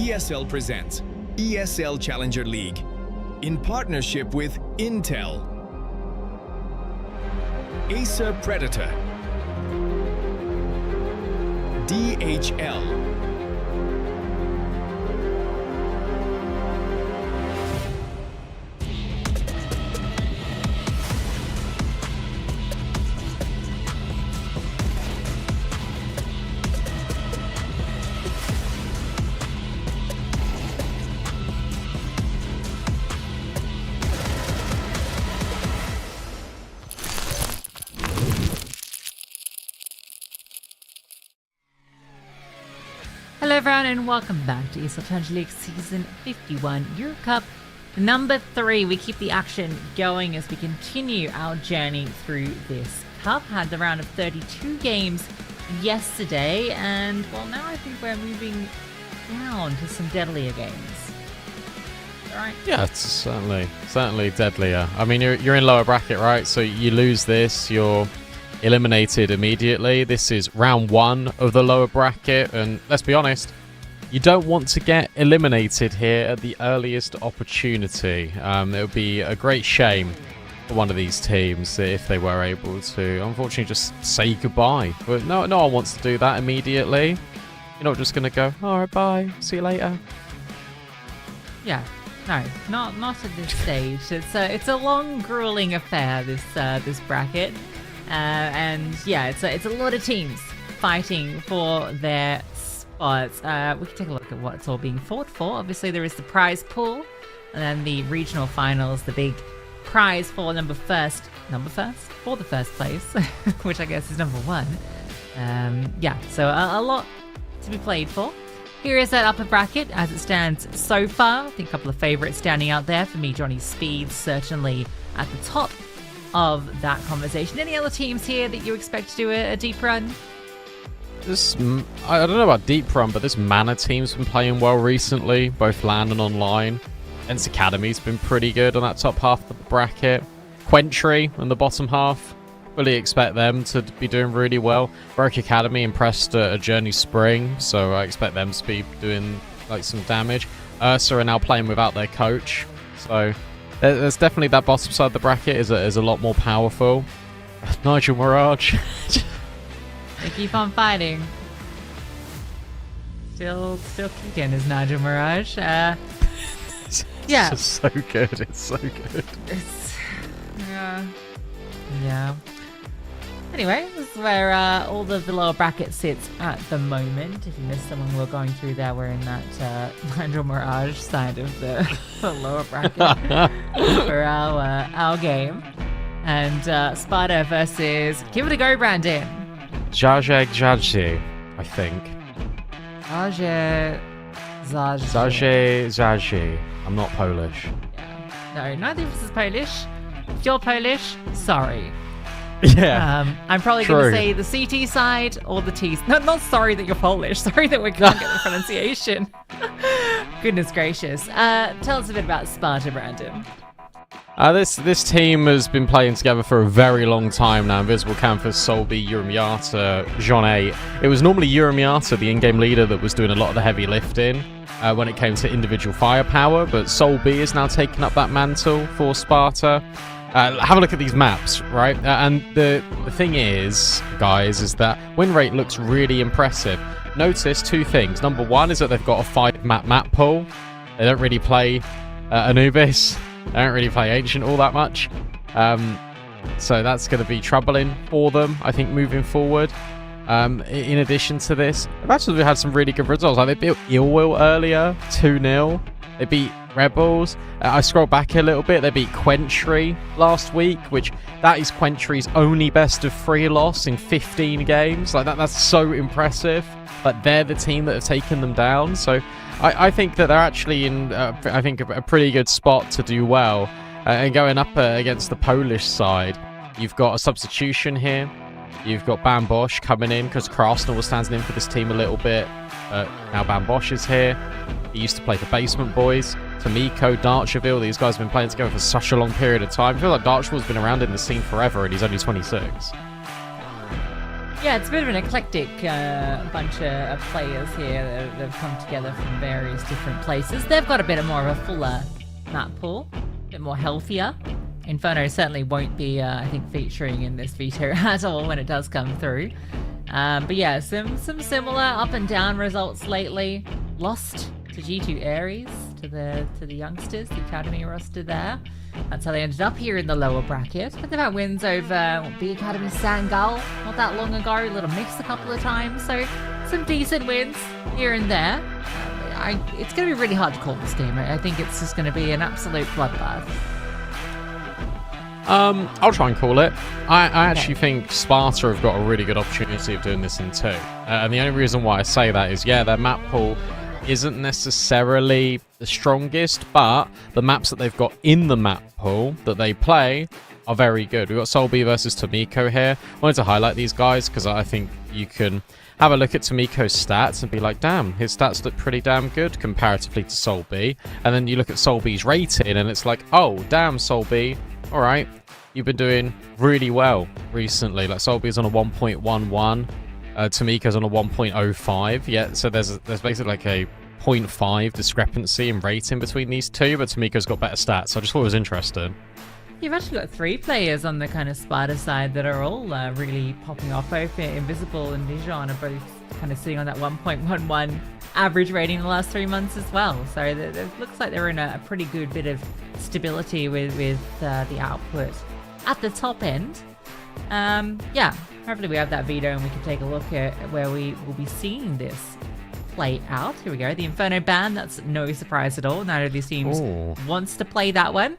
ESL presents ESL Challenger League in partnership with Intel, Acer Predator, DHL, Hello everyone and welcome back to ESL Challenger League Season 51 Euro Cup number 3. We keep the action going as we continue our journey through this cup. Had the round of 32 games yesterday and well now I think we're moving down to some deadlier games. Alright? Yeah, it's certainly deadlier. I mean you're in lower bracket, right? So you lose this, you're eliminated immediately. This is round 1 of the lower bracket, and let's be honest, you don't want to get eliminated here at the earliest opportunity. It would be a great shame for one of these teams if they were able to, unfortunately, just say goodbye. But no one wants to do that immediately. You're not just going to go, alright, bye, see you later. Yeah, no, not at this stage. It's a long, grueling affair, this bracket. And yeah, it's a lot of teams fighting for their spots. We can take a look at what it's all being fought for. Obviously, there is the prize pool, and then the regional finals, the big prize for the first place, which I guess is number 1. Yeah, so a lot to be played for. Here is that upper bracket as it stands so far. I think a couple of favourites standing out there for me. Johnny Speed certainly at the top of that conversation. Any other teams here that you expect to do a deep run? I don't know about deep run, but this Mana team's been playing well recently, both LAN and online. Ents Academy's been pretty good on that top half of the bracket. Quentry in the bottom half, fully expect them to be doing really well. Broke Academy impressed at Journey Spring, so I expect them to be doing like some damage. Ursa are now playing without their coach, so there's definitely that bottom side of the bracket is a lot more powerful. Nigel Mirage. They keep on fighting. Still kicking is Nigel Mirage. Yeah. It's just so good. It's so good. Yeah. Anyway, this is where all of the lower bracket sits at the moment. If you missed someone we're going through there, we're in that Nigel Mirage side of the lower bracket for our game. And SPARTA versus... Give it a go, Brandon. Zajezdzacze, I think. Zajezdzacze. I'm not Polish. Yeah. No, neither of us is Polish. If you're Polish, sorry. Yeah. I'm probably going to say the CT side or the T. No, not sorry that you're Polish. Sorry that we can't get the pronunciation. Goodness gracious. Tell us a bit about SPARTA, Brandon. This team has been playing together for a very long time now. Invisible Canvas, Solby, Uramiata, Jean. It was normally Uramiata, the in-game leader, that was doing a lot of the heavy lifting when it came to individual firepower, but Solby is now taking up that mantle for SPARTA. Have a look at these maps, right? And the thing is, guys, is that win rate looks really impressive. Notice 2 things. Number 1 is that they've got a 5-map pool. They don't really play Anubis. They don't really play Ancient all that much. So that's going to be troubling for them, I think, moving forward. In addition to this, they've actually had some really good results. Like they beat Illwill earlier, 2-0. They beat Rebels. I scrolled back a little bit. They beat Quentry last week, which that is Quentry's only best of 3 loss in 15 games. Like that's so impressive. Like they're the team that have taken them down. So I think that they're actually in, I think, a pretty good spot to do well. And going up against the Polish side, you've got a substitution here. You've got Bambosh coming in because Krasnal was standing in for this team a little bit. Now Bambosh is here. He used to play for Basement Boys. Tomiko, Darcherville, these guys have been playing together for such a long period of time. I feel like Darcherville's been around in the scene forever and he's only 26. Yeah, it's a bit of an eclectic bunch of players here that have come together from various different places. They've got a bit more of a fuller map pool, a bit more healthier. Inferno certainly won't be, I think, featuring in this veto at all when it does come through. But yeah, some similar up and down results lately. Lost to G2 Ares, to the youngsters, the academy roster there. That's how they ended up here in the lower bracket. But they've had wins over the Academy Sangal not that long ago. A little mix a couple of times. So some decent wins here and there. It's going to be really hard to call this game. I think it's just going to be an absolute bloodbath. I'll try and call it. I actually think Sparta have got a really good opportunity of doing this in 2. And the only reason why I say that is, yeah, their map pool isn't necessarily the strongest, but the maps that they've got in the map pool that they play are very good. We've got Solby versus Tomiko here. I wanted to highlight these guys because I think you can have a look at Tomiko's stats and be like, damn, his stats look pretty damn good comparatively to Solby. And then you look at Solby's rating and it's like, oh, damn, Solby, all right, you've been doing really well recently. Like Solby's on a 1.11. Tomiko's on a 1.05. Yeah, so there's basically like a 0.5 discrepancy in rating between these two, but Tomiko's got better stats, so I just thought it was interesting. You've actually got 3 players on the kind of Sparta side that are all really popping off. Both Invisible and Dijon are both kind of sitting on that 1.11 average rating in the last 3 months as well. So it looks like they're in a pretty good bit of stability with the output at the top end. Yeah, hopefully we have that veto and we can take a look at where we will be seeing this play out. Here we go, the Inferno ban. That's no surprise at all. Neither of these teams wants to play that one.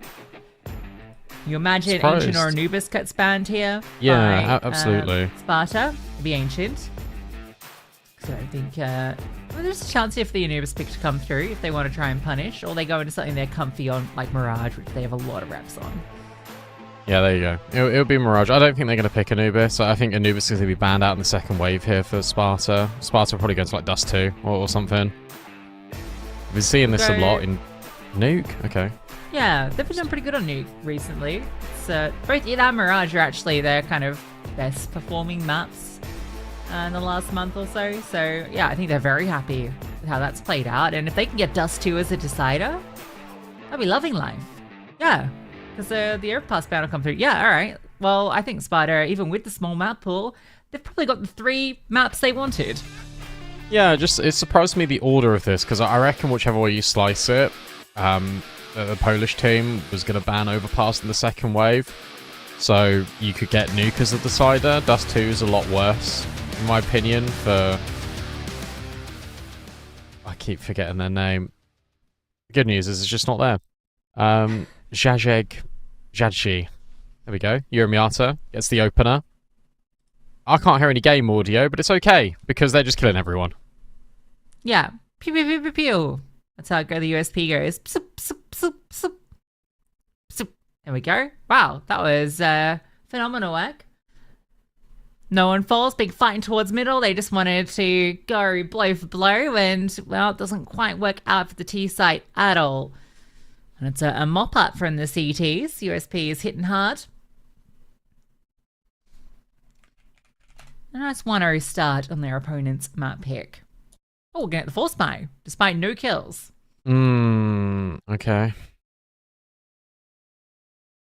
You imagine Ancient or Anubis gets banned here? Yeah, by, absolutely. Sparta, the Ancient. So I think well, there's a chance here for the Anubis pick to come through if they want to try and punish, or they go into something they're comfy on, like Mirage, which they have a lot of reps on. Yeah, there you go. It'll be Mirage. I don't think they're going to pick Anubis. I think Anubis is going to be banned out in the second wave here for Sparta. Sparta will probably go to like Dust 2 or something. We've been seeing this a lot in Nuke. Okay. Yeah, they've been doing pretty good on Nuke recently. So both it and Mirage are actually their kind of best performing maps in the last month or so. So yeah, I think they're very happy with how that's played out. And if they can get Dust 2 as a decider, that'd be loving life. Yeah. Because the Overpass ban will come through. Yeah, all right. Well, I think Sparta, even with the small map pool, they've probably got the 3 maps they wanted. Yeah, it surprised me the order of this, because I reckon whichever way you slice it, the Polish team was going to ban Overpass in the second wave. So you could get Nuke as a decider. Dust 2 is a lot worse, in my opinion, for... I keep forgetting their name. The good news is it's just not there. Zajezdzacze. There we go. Uramiata gets the opener. I can't hear any game audio, but it's okay, because they're just killing everyone. Yeah. Pew, pew, pew, pew, pew. That's how the USP goes. Psup, psup, psup, psup, psup. There we go. Wow, that was phenomenal work. No one falls, big fighting towards middle. They just wanted to go blow for blow, and, well, it doesn't quite work out for the T site at all. And it's a mop-up from the CTs. USP is hitting hard. A nice 1-0 start on their opponent's map pick. Oh, we're getting the Force Buy, despite no kills. Okay.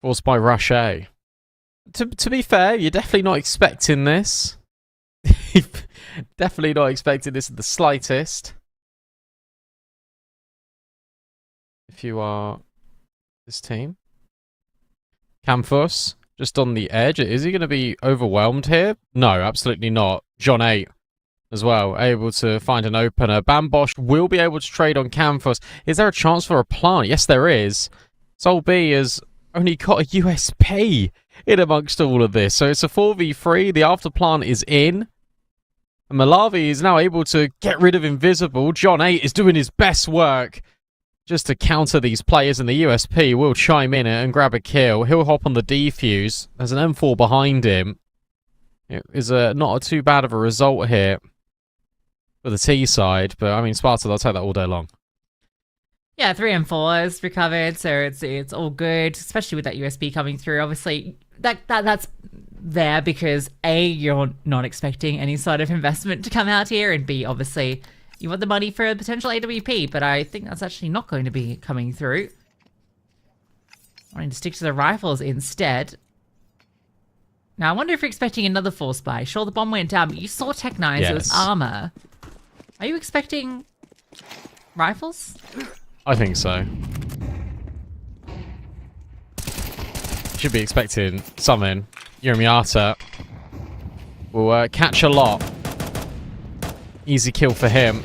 Force by Rush A. To be fair, you're definitely not expecting this. Definitely not expecting this in the slightest. If you are this team. Campus, just on the edge. Is he going to be overwhelmed here? No, absolutely not. John 8 as well, able to find an opener. Bambosh will be able to trade on Campus. Is there a chance for a plant? Yes, there is. Sol B has only got a USP in amongst all of this. So it's a 4v3. The after plant is in. And Malavi is now able to get rid of Invisible. John 8 is doing his best work just to counter these players, and the USP will chime in and grab a kill. He'll hop on the defuse. There's an M4 behind him. It is not too bad of a result here for the T side, but I mean, Sparta, they'll take that all day long. Yeah, 3 and 4 is recovered, so it's all good, especially with that USP coming through. Obviously, that's there because A, you're not expecting any sort of investment to come out here, and B, obviously, you want the money for a potential AWP, but I think that's actually not going to be coming through. Wanting to stick to the rifles instead. Now, I wonder if you're expecting another force buy. Sure, the bomb went down, but you saw Tech-9's, yes. It was armor. Are you expecting rifles? I think so. Should be expecting something. Yurimiata will catch a lot. Easy kill for him.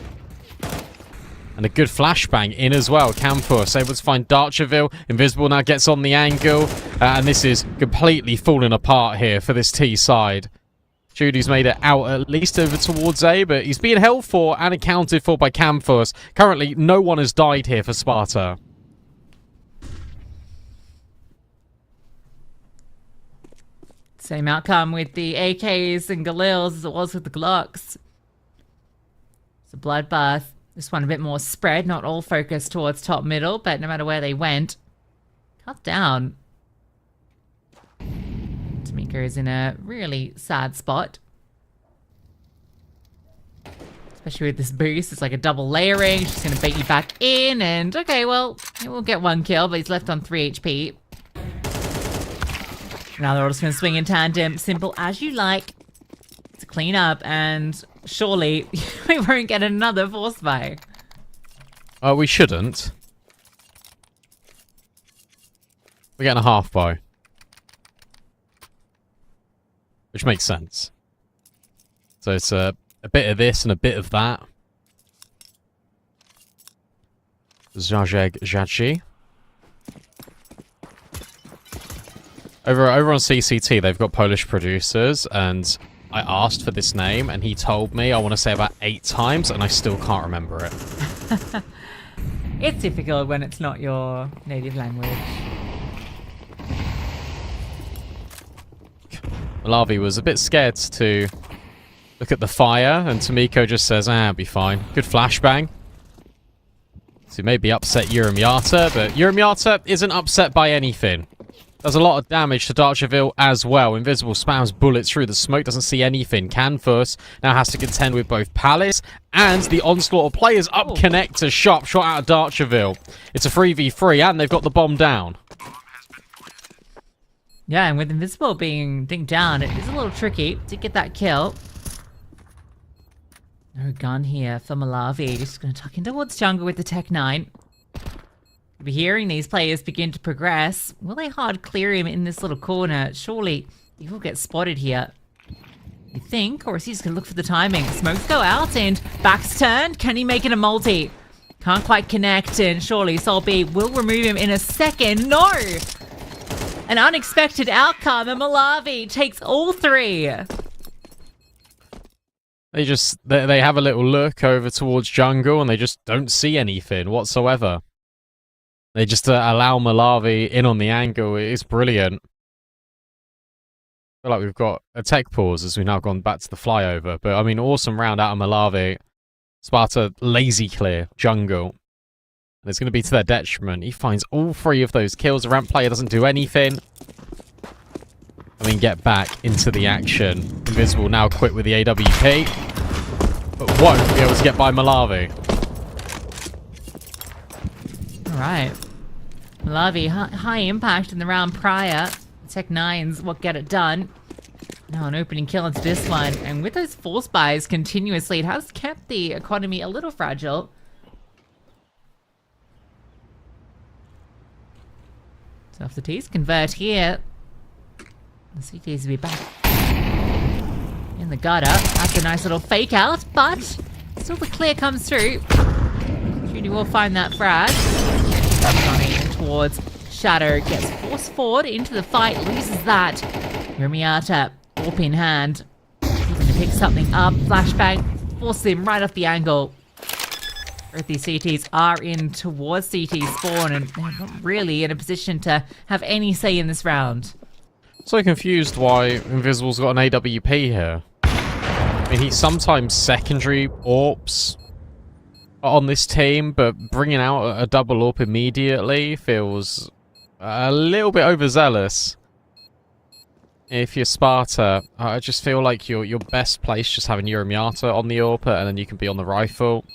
And a good flashbang in as well. Campus able to find Darcherville. Invisible now gets on the angle. And this is completely falling apart here for this T side. Judy's made it out at least over towards A, but he's being held for and accounted for by Campus. Currently, no one has died here for Sparta. Same outcome with the AKs and Galils as it was with the Glocks. It's a bloodbath. This one a bit more spread, not all focused towards top middle, but no matter where they went, cut down. Tamika is in a really sad spot. Especially with this boost, it's like a double layering. She's going to bait you back in, and okay, well, he will get 1 kill, but he's left on 3 HP. Now they're all just going to swing in tandem, simple as you like, to clean up, and surely we won't get another force buy. We shouldn't. We're getting a half buy. Which makes sense. So it's a bit of this and a bit of that. Zajezdzacze. Over on CCT, they've got Polish producers, and I asked for this name, and he told me, I want to say about 8 times, and I still can't remember it. It's difficult when it's not your native language. Malavi was a bit scared to look at the fire, and Tomiko just says, it'll be fine. Good flashbang. So he may be upset Yurimiata, but Yurimiata isn't upset by anything. Does a lot of damage to Darcherville as well. Invisible spams bullets through the smoke, doesn't see anything. Canfus now has to contend with both Palace and the onslaught of players. Up connector, sharp shot out of Darcherville. It's a 3v3 and they've got the bomb down. Yeah, and with Invisible being dinked down, it is a little tricky to get that kill. No gun here for Malavi. Just going to tuck in towards jungle with the Tech-9. We'll be hearing these players begin to progress. Will they hard clear him in this little corner? Surely he will get spotted here. You think? Or is he just going to look for the timing? Smokes go out and back's turned. Can he make it a multi? Can't quite connect, and surely Sol B will remove him in a second. No! An unexpected outcome, and Malavi takes all 3. They have a little look over towards jungle, and they just don't see anything whatsoever. They just allow Malavi in on the angle. It's brilliant. I feel like we've got a tech pause as we've now gone back to the flyover. But, I mean, awesome round out of Malavi. Sparta lazy clear jungle. And it's going to be to their detriment. He finds all 3 of those kills. The ramp player doesn't do anything. I mean, get back into the action. Invisible now quit with the AWP. But won't be able to get by Malavi. Alright. Malavi, high impact in the round prior. Tech-9's what get it done. Now an opening kill into this one. And with those force buys continuously, it has kept the economy a little fragile. So if the T's convert here, the CTs will be back in the gutter. That's a nice little fake out, but still the clear comes through. Judy will find that frag. Running towards Shadow, gets forced forward into the fight, loses that. Yurimiata, AWP in hand. He's going to pick something up. Flashbang, force him right off the angle. Both these CTs are in towards CT spawn, and they're not really in a position to have any say in this round. So confused why Invisible's got an AWP here. I mean, he's sometimes secondary AWPs on this team, but bringing out a double AWP immediately feels a little bit overzealous. if you're Sparta, I just feel like your best place just having Uramiata on the AWP, and then you can be on the rifle.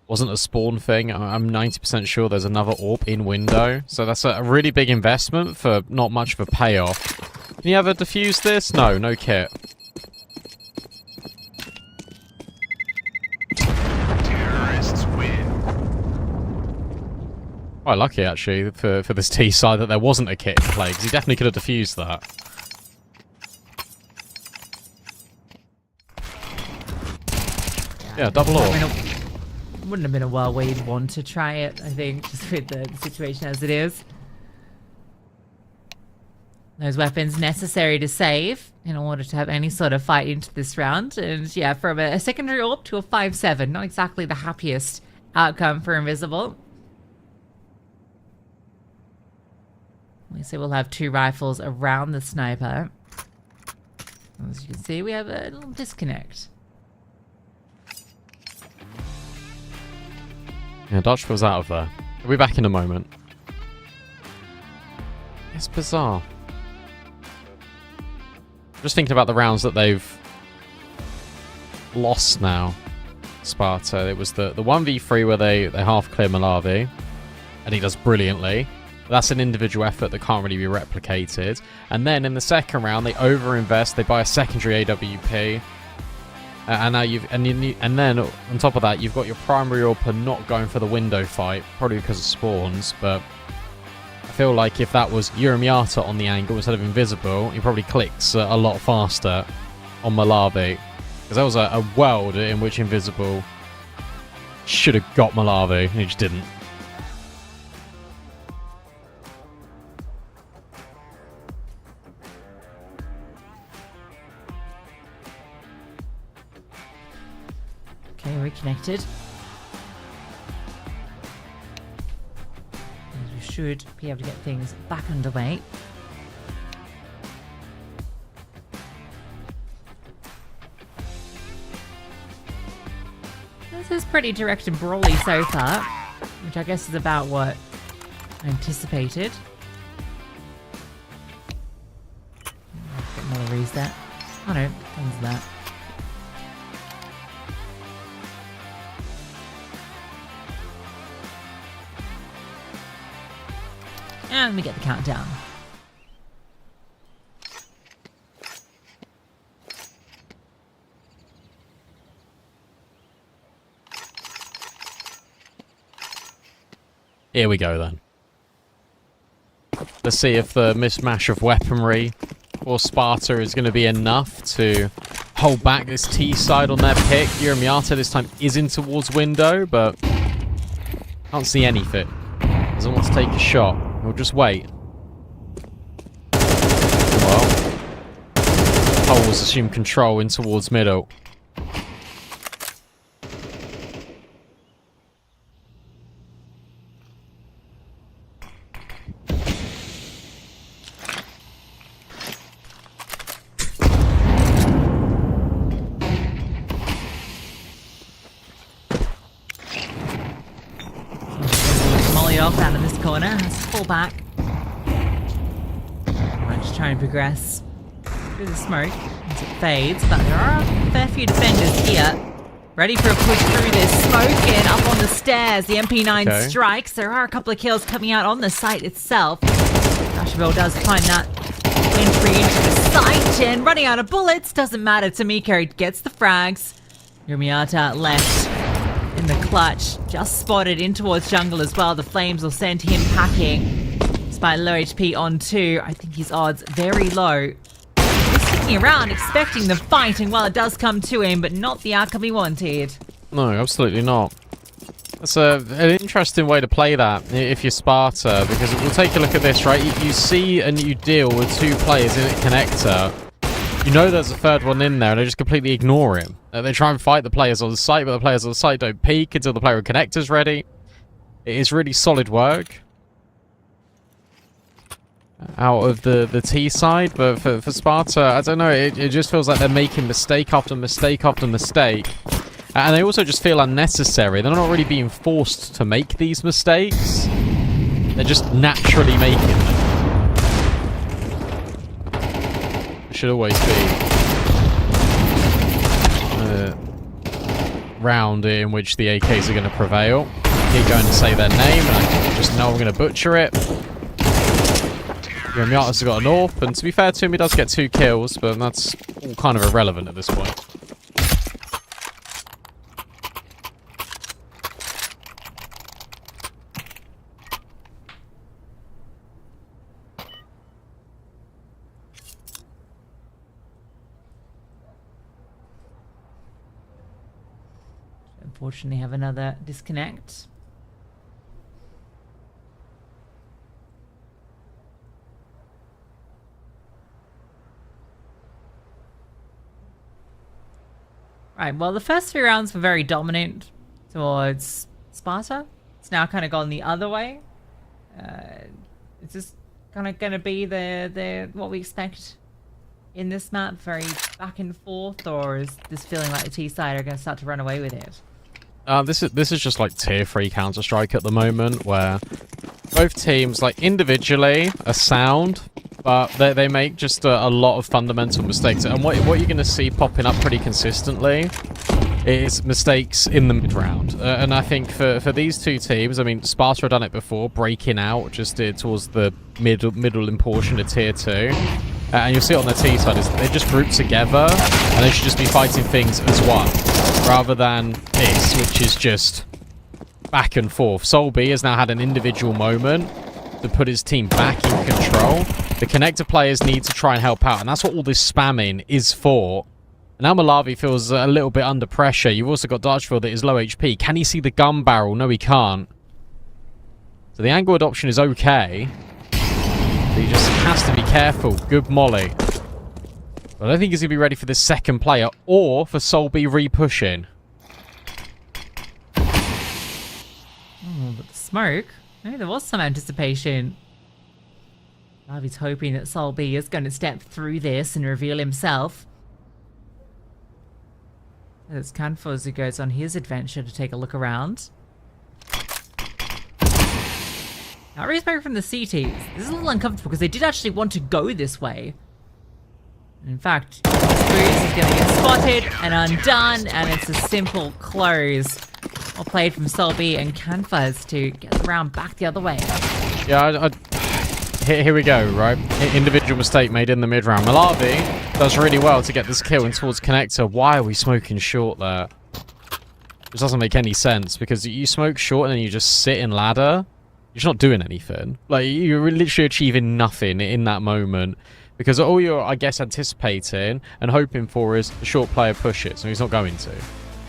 Wasn't a spawn thing. I'm 90% sure there's another AWP in window. So that's a really big investment for not much of a payoff. Can you ever defuse this? No, no kit. Terrorists win. Quite lucky, actually, for this T side that there wasn't a kit in play, because he definitely could have defused that. Yeah, double AWP. Wouldn't have been a while where you'd want to try it, I think, just with the situation as it is. Those weapons necessary to save in order to have any sort of fight into this round. And yeah, from a secondary AWP to a 5-7, not exactly the happiest outcome for Invisible. We see we'll have 2 rifles around the sniper. As you can see, we have a little disconnect. Yeah, Dutch was out of there. We'll be back in a moment. It's bizarre. Just thinking about the rounds that they've lost now, Sparta. It was the 1v3 where they half clear Malawi, and he does brilliantly. That's an individual effort that can't really be replicated. And then in the second round, they overinvest. They buy a secondary AWP. And now and then on top of that, you've got your primary AWP not going for the window fight, probably because of spawns. But I feel like if that was Uramiata on the angle instead of Invisible, he probably clicks a lot faster on Malawi, because that was a world in which Invisible should have got Malawi, and he just didn't. Reconnected. And we should be able to get things back underway. This is pretty direct and brawly so far, which I guess is about what I anticipated. Get another reset. Oh no, comes that. And we get the countdown. Here we go then. Let's see if the mismatch of weaponry for Sparta is going to be enough to hold back this T side on their pick. Uramiata this time is in towards window, but can't see anything. Doesn't want to take a shot. We'll just wait. Well, Holes assume control in towards middle. Molly off out of this corner. Let's pull back. Might just try and progress through the smoke as it fades, but there are a fair few defenders here. Ready for a push through this smoke and up on the stairs. The MP9 strikes. There are a couple of kills coming out on the site itself. Asheville does find that entry into the site and running out of bullets. Doesn't matter to Miko. Gets the frags. Uramiata left in the clutch. Just spotted in towards jungle as well. The flames will send him packing. Despite low HP on 2, I think his odds very low. He's sticking around expecting the fight, and well, it does come to him, but not the outcome he wanted. No, absolutely not. That's an interesting way to play that if you're Sparta, because we'll take a look at this, right? You see and you deal with 2 players in a connector. You know there's a third one in there, and they just completely ignore him. They try and fight the players on the site, but the players on the site don't peek until the player with connector's ready. It is really solid work out of the T side, but for Sparta, I don't know, it just feels like they're making mistake after mistake after mistake. And they also just feel unnecessary. They're not really being forced to make these mistakes. They're just naturally making them. should always be a round in which the AKs are going to prevail. Keep going to say their name, and I just know I'm going to butcher it. Miata's got an AWP, and to be fair to him, he does get 2 kills, but that's all kind of irrelevant at this point. Unfortunately, have another disconnect. Right, well, the first 3 rounds were very dominant towards SPARTA. It's now kind of gone the other way. It's just kind of going to be the what we expect in this map, very back and forth, or is this feeling like the T side are going to start to run away with it? This is just like tier 3 Counter-Strike at the moment, where both teams, like, individually are sound, but they make just a lot of fundamental mistakes. And what you're going to see popping up pretty consistently is mistakes in the mid-round. And I think for these two teams, I mean, SPARTA have done it before, breaking out just towards the middle portion of tier 2. And you'll see it on the T side, is they just group together, and they should just be fighting things as one, rather than this, which is just back and forth. Sol B has now had an individual moment to put his team back in control. The connector players need to try and help out, and that's what all this spamming is for. And now Malavi feels a little bit under pressure. You've also got Dutchfield that is low HP. Can he see the gun barrel? No, he can't. So the angle adoption is okay. But he just has to be careful. Good molly. But I don't think he's going to be ready for this second player, or for Sol B re-pushing. Oh, but the smoke. Maybe there was some anticipation. Malavi's hoping that Sol B is going to step through this and reveal himself. There's Canfo as he goes on his adventure to take a look around. Now, respect from the C teams. This is a little uncomfortable because they did actually want to go this way. In fact, Spruce is going to get spotted and undone, and it's a simple close. Well played from Sol B and Canfaz to get the round back the other way. Yeah, here we go, right? Individual mistake made in the mid-round. Malavi does really well to get this kill in towards connector. Why are we smoking short there? This doesn't make any sense, because you smoke short and then you just sit in ladder. You're just not doing anything. Like, you're literally achieving nothing in that moment, because all you're, I guess, anticipating and hoping for is the short player push it, so he's not going to.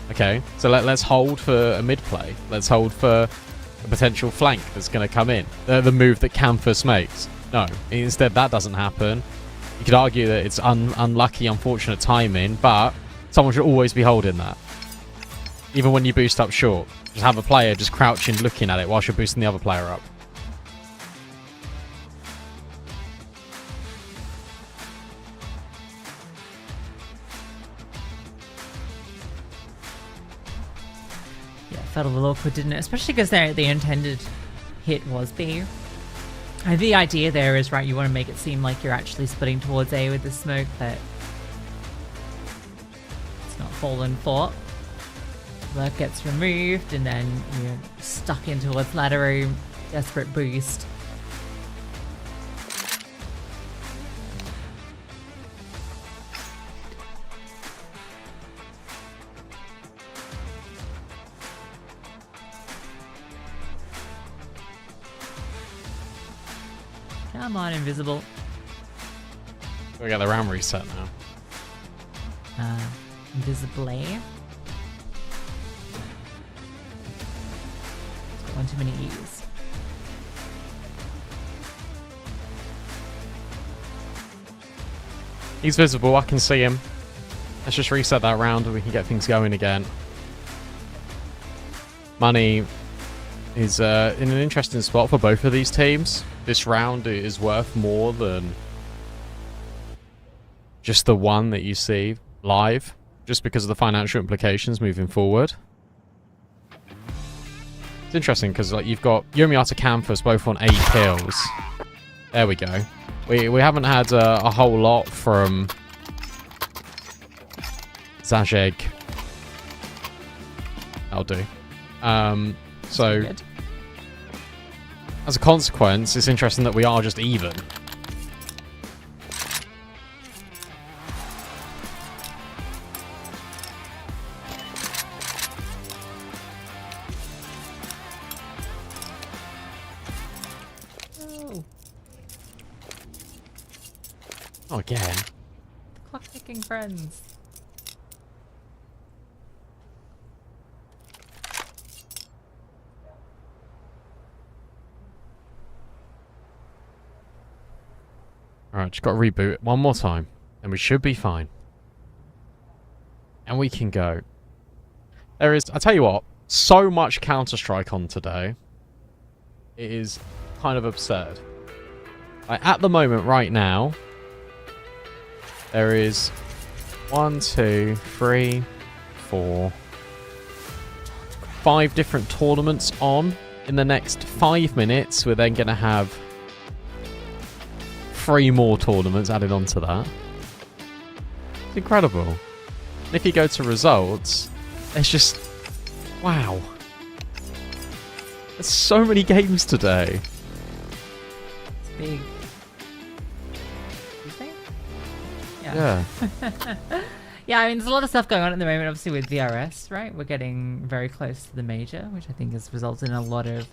Okay, so let's hold for a mid play. Let's hold for a potential flank that's going to come in. The move that Canfus makes. No, instead that doesn't happen. You could argue that it's unlucky, unfortunate timing, but someone should always be holding that. Even when you boost up short. Just have a player just crouching looking at it whilst you're boosting the other player up. Felt a little awkward, didn't it? Especially because the intended hit was B. And the idea there is, right, you want to make it seem like you're actually splitting towards A with the smoke, but it's not fallen for. Lurk gets removed, and then you're stuck in towards ladder room. Desperate boost. Come on, invisible. We got the round reset now. Invisibly. One too many E's. He's visible, I can see him. Let's just reset that round and we can get things going again. Money is in an interesting spot for both of these teams. This round is worth more than just the one that you see live, just because of the financial implications moving forward. It's interesting because, like, you've got Yomiata Canfus both on 8 kills. There we go. We haven't had a whole lot from Zajeg. That'll do. So, Good. as a consequence, it's interesting that we are just even. Oh, again. Clock ticking friends. Alright, just got to reboot it one more time. And we should be fine. And we can go. There is, I tell you what, so much Counter-Strike on today. It is kind of absurd. Like, at the moment, right now, there is 1, 2, 3, 4, 5 different tournaments on. In the next 5 minutes, we're then going to have 3 more tournaments added onto that. It's incredible. And if you go to results, it's just... wow. There's so many games today. It's big. You think? Yeah. Yeah, I mean, there's a lot of stuff going on at the moment, obviously, with VRS, right? We're getting very close to the major, which I think has resulted in a lot of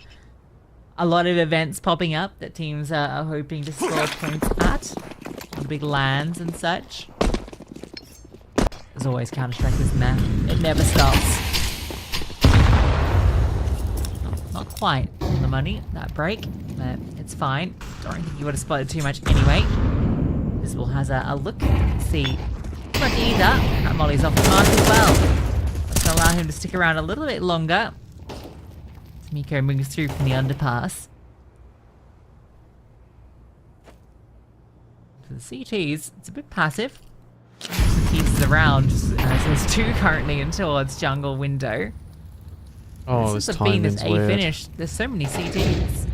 events popping up that teams are hoping to score points at. The big lands and such. As always, Counter-Strike is meh. It never stops. Not quite on the money, that break, but it's fine. Don't think you would have spotted too much anyway. Visible has a look. See. Not either. That Molly's off the mark as well. That's going to allow him to stick around a little bit longer. Miko moves through from the underpass. For the CTs, it's a bit passive. Some pieces around. So there's 2 currently in towards jungle window. Oh, this timing's A weird. finish. There's so many CTs.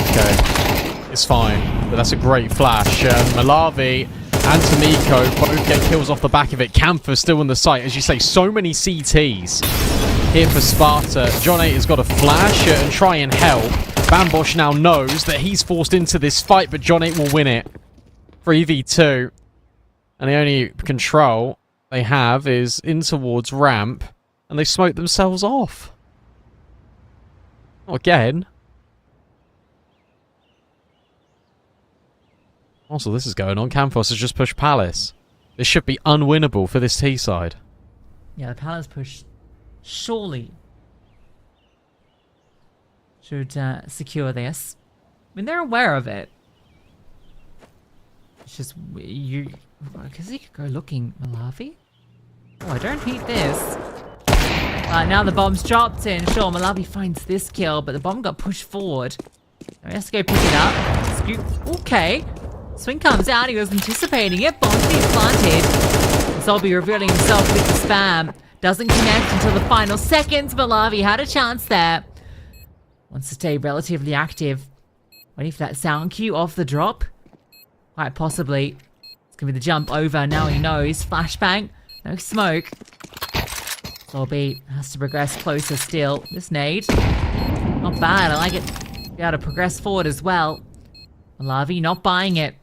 Okay, it's fine, but that's a great flash. Malavi and Tamiko both get kills off the back of it. Camphor still in the sight. As you say, so many CTs here for Sparta. John 8 has got to flash and try and help. Bambosh now knows that he's forced into this fight, but John 8 will win it. 3v2. And the only control they have is in towards ramp, and they smoke themselves off. Not again. Also, this is going on. Campos has just pushed Palace. This should be unwinnable for this T side. Yeah, the Palace push surely should secure this. I mean, they're aware of it. It's just you, because he could go looking. Malavi. Oh, I don't hate this. Now the bomb's dropped in. Sure, Malavi finds this kill, but the bomb got pushed forward. Now he has to go pick it up. Scoop. Okay. Swing comes out. He was anticipating it. Bomb's being planted. Zolby revealing himself with the spam. Doesn't connect until the final seconds. Malavi had a chance there. Wants to stay relatively active. Waiting for that sound cue off the drop. Quite possibly. It's going to be the jump over. Now he knows. Flashbang. No smoke. Zolby has to progress closer still. This nade. Not bad. I like it. Be able to progress forward as well. Malavi not buying it.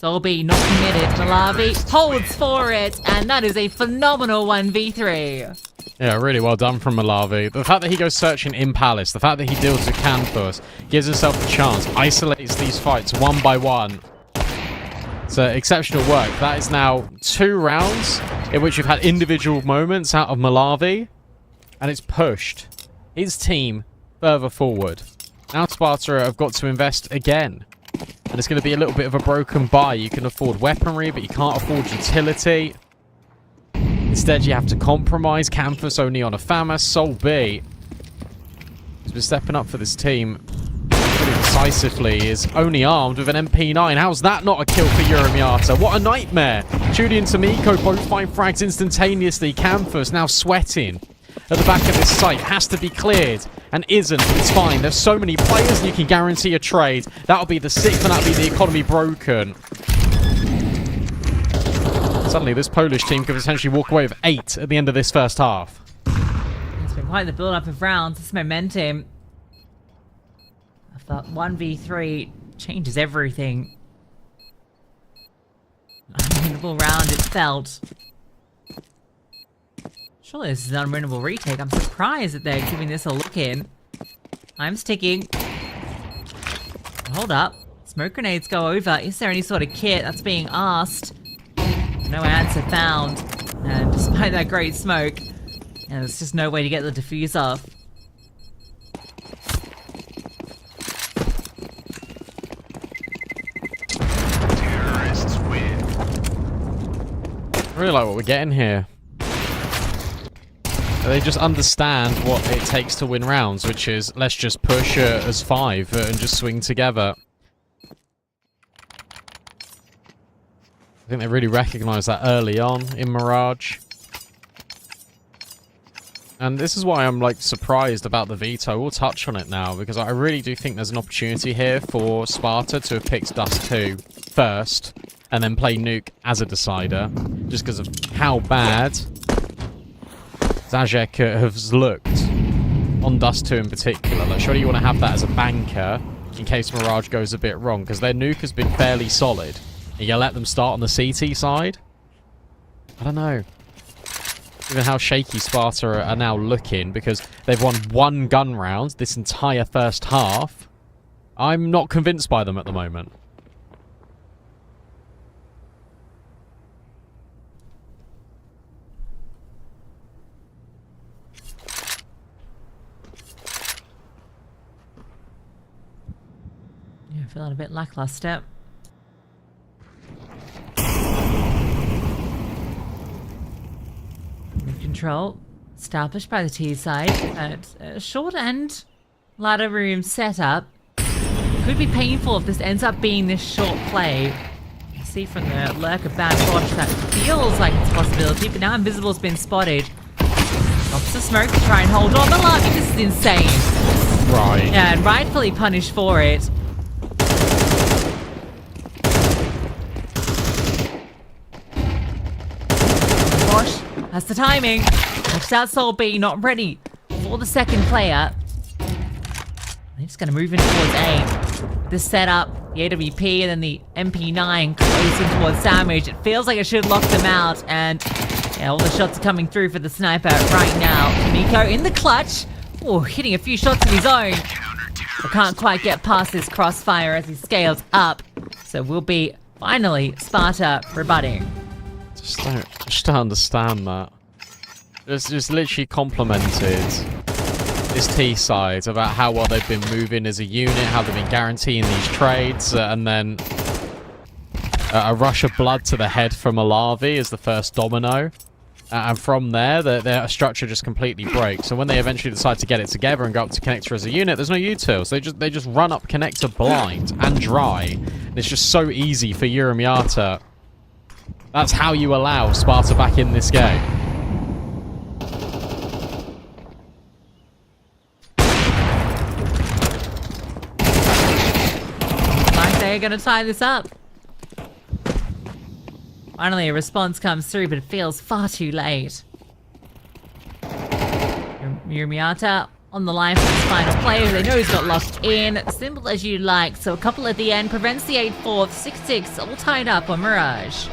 Zolby not committed. Malavi holds for it. And that is a phenomenal 1v3. Yeah, really well done from Malavi. The fact that he goes searching in Palace, the fact that he deals with Canthus, gives himself a chance, isolates these fights one by one. It's exceptional work. That is now 2 rounds in which you've had individual moments out of Malavi, and it's pushed his team further forward. Now Sparta have got to invest again, and it's going to be a little bit of a broken buy. You can afford weaponry, but you can't afford utility. Instead, you have to compromise. Campus only on a FAMAS. Sol B has been stepping up for this team pretty decisively. Is only armed with an MP9. How's that not a kill for Uramiata? What a nightmare. Judy and Tamiko both find frags instantaneously. Campus now sweating at the back of this site. Has to be cleared. And isn't. It's fine. There's so many players and you can guarantee a trade. That'll be the 6th and that'll be the economy broken. Suddenly, this Polish team could essentially walk away with 8 at the end of this first half. It's been quite the build-up of rounds. This momentum. I thought 1v3 changes everything. Unwinnable round, it felt. Surely this is an unwinnable retake. I'm surprised that they're giving this a look in. Time's ticking. Hold up. Smoke grenades go over. Is there any sort of kit that's being asked? No answer found. And despite that great smoke, there's just no way to get the defuse off. Terrorists win. I really like what we're getting here. They just understand what it takes to win rounds, which is let's just push as 5 and just swing together. I think they really recognise that early on in Mirage. And this is why I'm like surprised about the veto. We'll touch on it now because I really do think there's an opportunity here for Sparta to have picked Dust 2 first and then play Nuke as a decider, just because of how bad zajezdzacze has looked on Dust 2 in particular. Like, surely you want to have that as a banker in case Mirage goes a bit wrong, because their Nuke has been fairly solid. And you let them start on the CT side? I don't know. Given how shaky Sparta are now looking, because they've won 1 gun round this entire first half, I'm not convinced by them at the moment. Yeah, feeling a bit lackluster. Control established by the T side at a short end ladder room setup. Could be painful if this ends up being this short play. You see from the lurk of Bad Watch that feels like it's a possibility, but now Invisible's been spotted. Drops the smoke to try and hold on. Malavi, this is insane. Right. Yeah, and rightfully punished for it. That's the timing. Watch that Soul B, not ready for the second player. They're just going to move in towards A. This setup, the AWP and then the MP9 closing towards damage. It feels like it should lock them out. And yeah, all the shots are coming through for the sniper right now. Nico in the clutch. Oh, hitting a few shots of his own. But can't quite get past this crossfire as he scales up. So we'll be finally Sparta rebutting. Just don't understand that. Just literally complimented this T side about how well they've been moving as a unit, how they've been guaranteeing these trades, and then a rush of blood to the head from Malavi is the first domino. And from there, their structure just completely breaks. So when they eventually decide to get it together and go up to connector as a unit, there's no util. So they just run up connector blind and dry. And it's just so easy for Uramiata. That's how you allow Sparta back in this game. Like they're going to tie this up. Finally, a response comes through, but it feels far too late. Uramiata on the line for his final play. They know he's got locked in. Simple as you like. So a couple at the end prevents the 8-4, 6-6, all tied up on Mirage.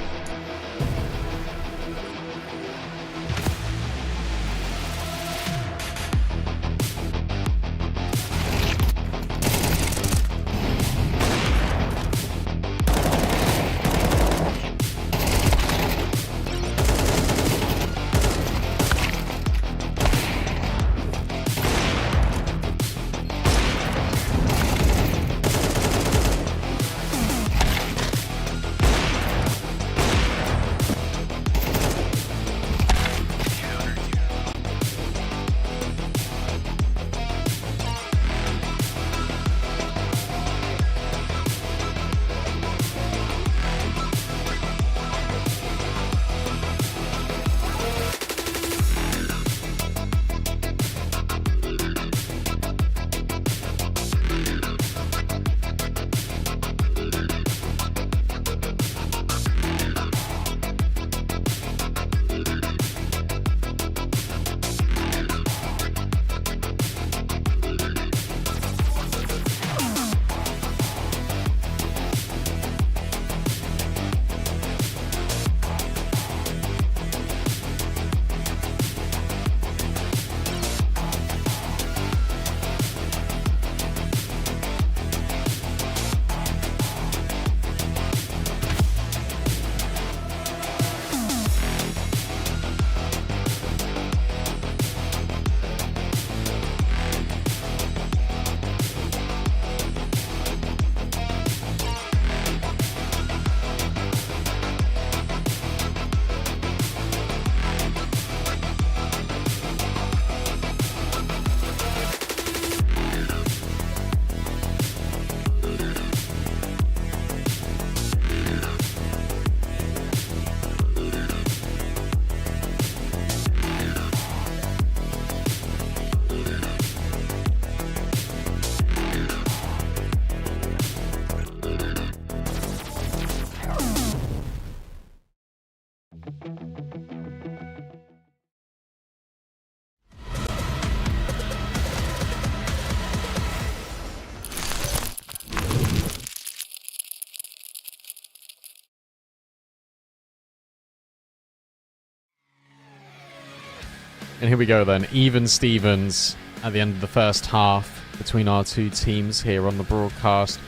And here we go then. Even Stevens at the end of the first half between our two teams here on the broadcast.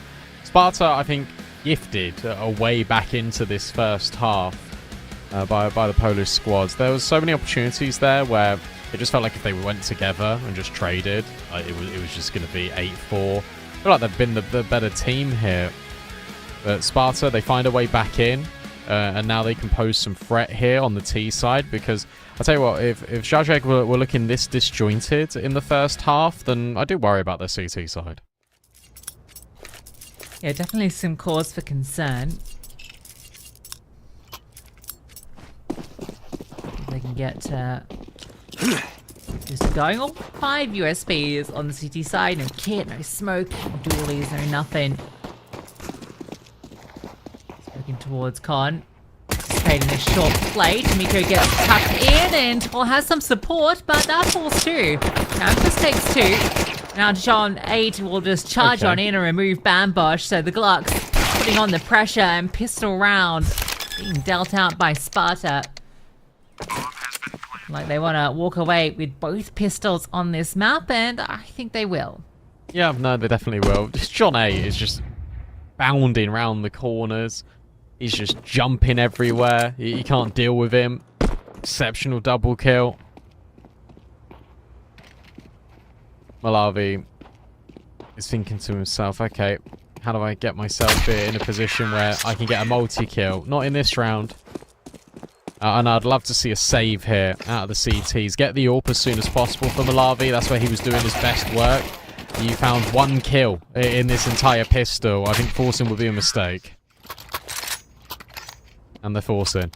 Sparta, I think, gifted a way back into this first half by the Polish squads. There was so many opportunities there where it just felt like if they went together and just traded, it was just going to be 8-4. I feel like they've been the better team here. But Sparta, they find a way back in, and now they can pose some threat here on the T side, because I'll tell you what, if zajezdzacze were looking this disjointed in the first half, then I do worry about their CT side. Yeah, definitely some cause for concern. They can get just going. All 5 USBs on the CT side. No kit, no smoke, no dualies, no nothing. Looking towards Con. Anticipating a short play. Tomiko gets tucked in and has some support, but that falls too. Campus takes 2. Now John 8 will just charge on in and remove Bambosh, so the Glucks putting on the pressure, and pistol round being dealt out by Sparta. Like they want to walk away with both pistols on this map, and I think they will. Yeah, no, they definitely will. John 8 is just bounding round the corners. He's just jumping everywhere. You can't deal with him. Exceptional double kill. Malawi is thinking to himself, okay, how do I get myself here in a position where I can get a multi-kill? Not in this round. And I'd love to see a save here out of the CTs. Get the AWP as soon as possible for Malawi. That's where he was doing his best work. You found 1 kill in this entire pistol. I think forcing would be a mistake. And they're forcing.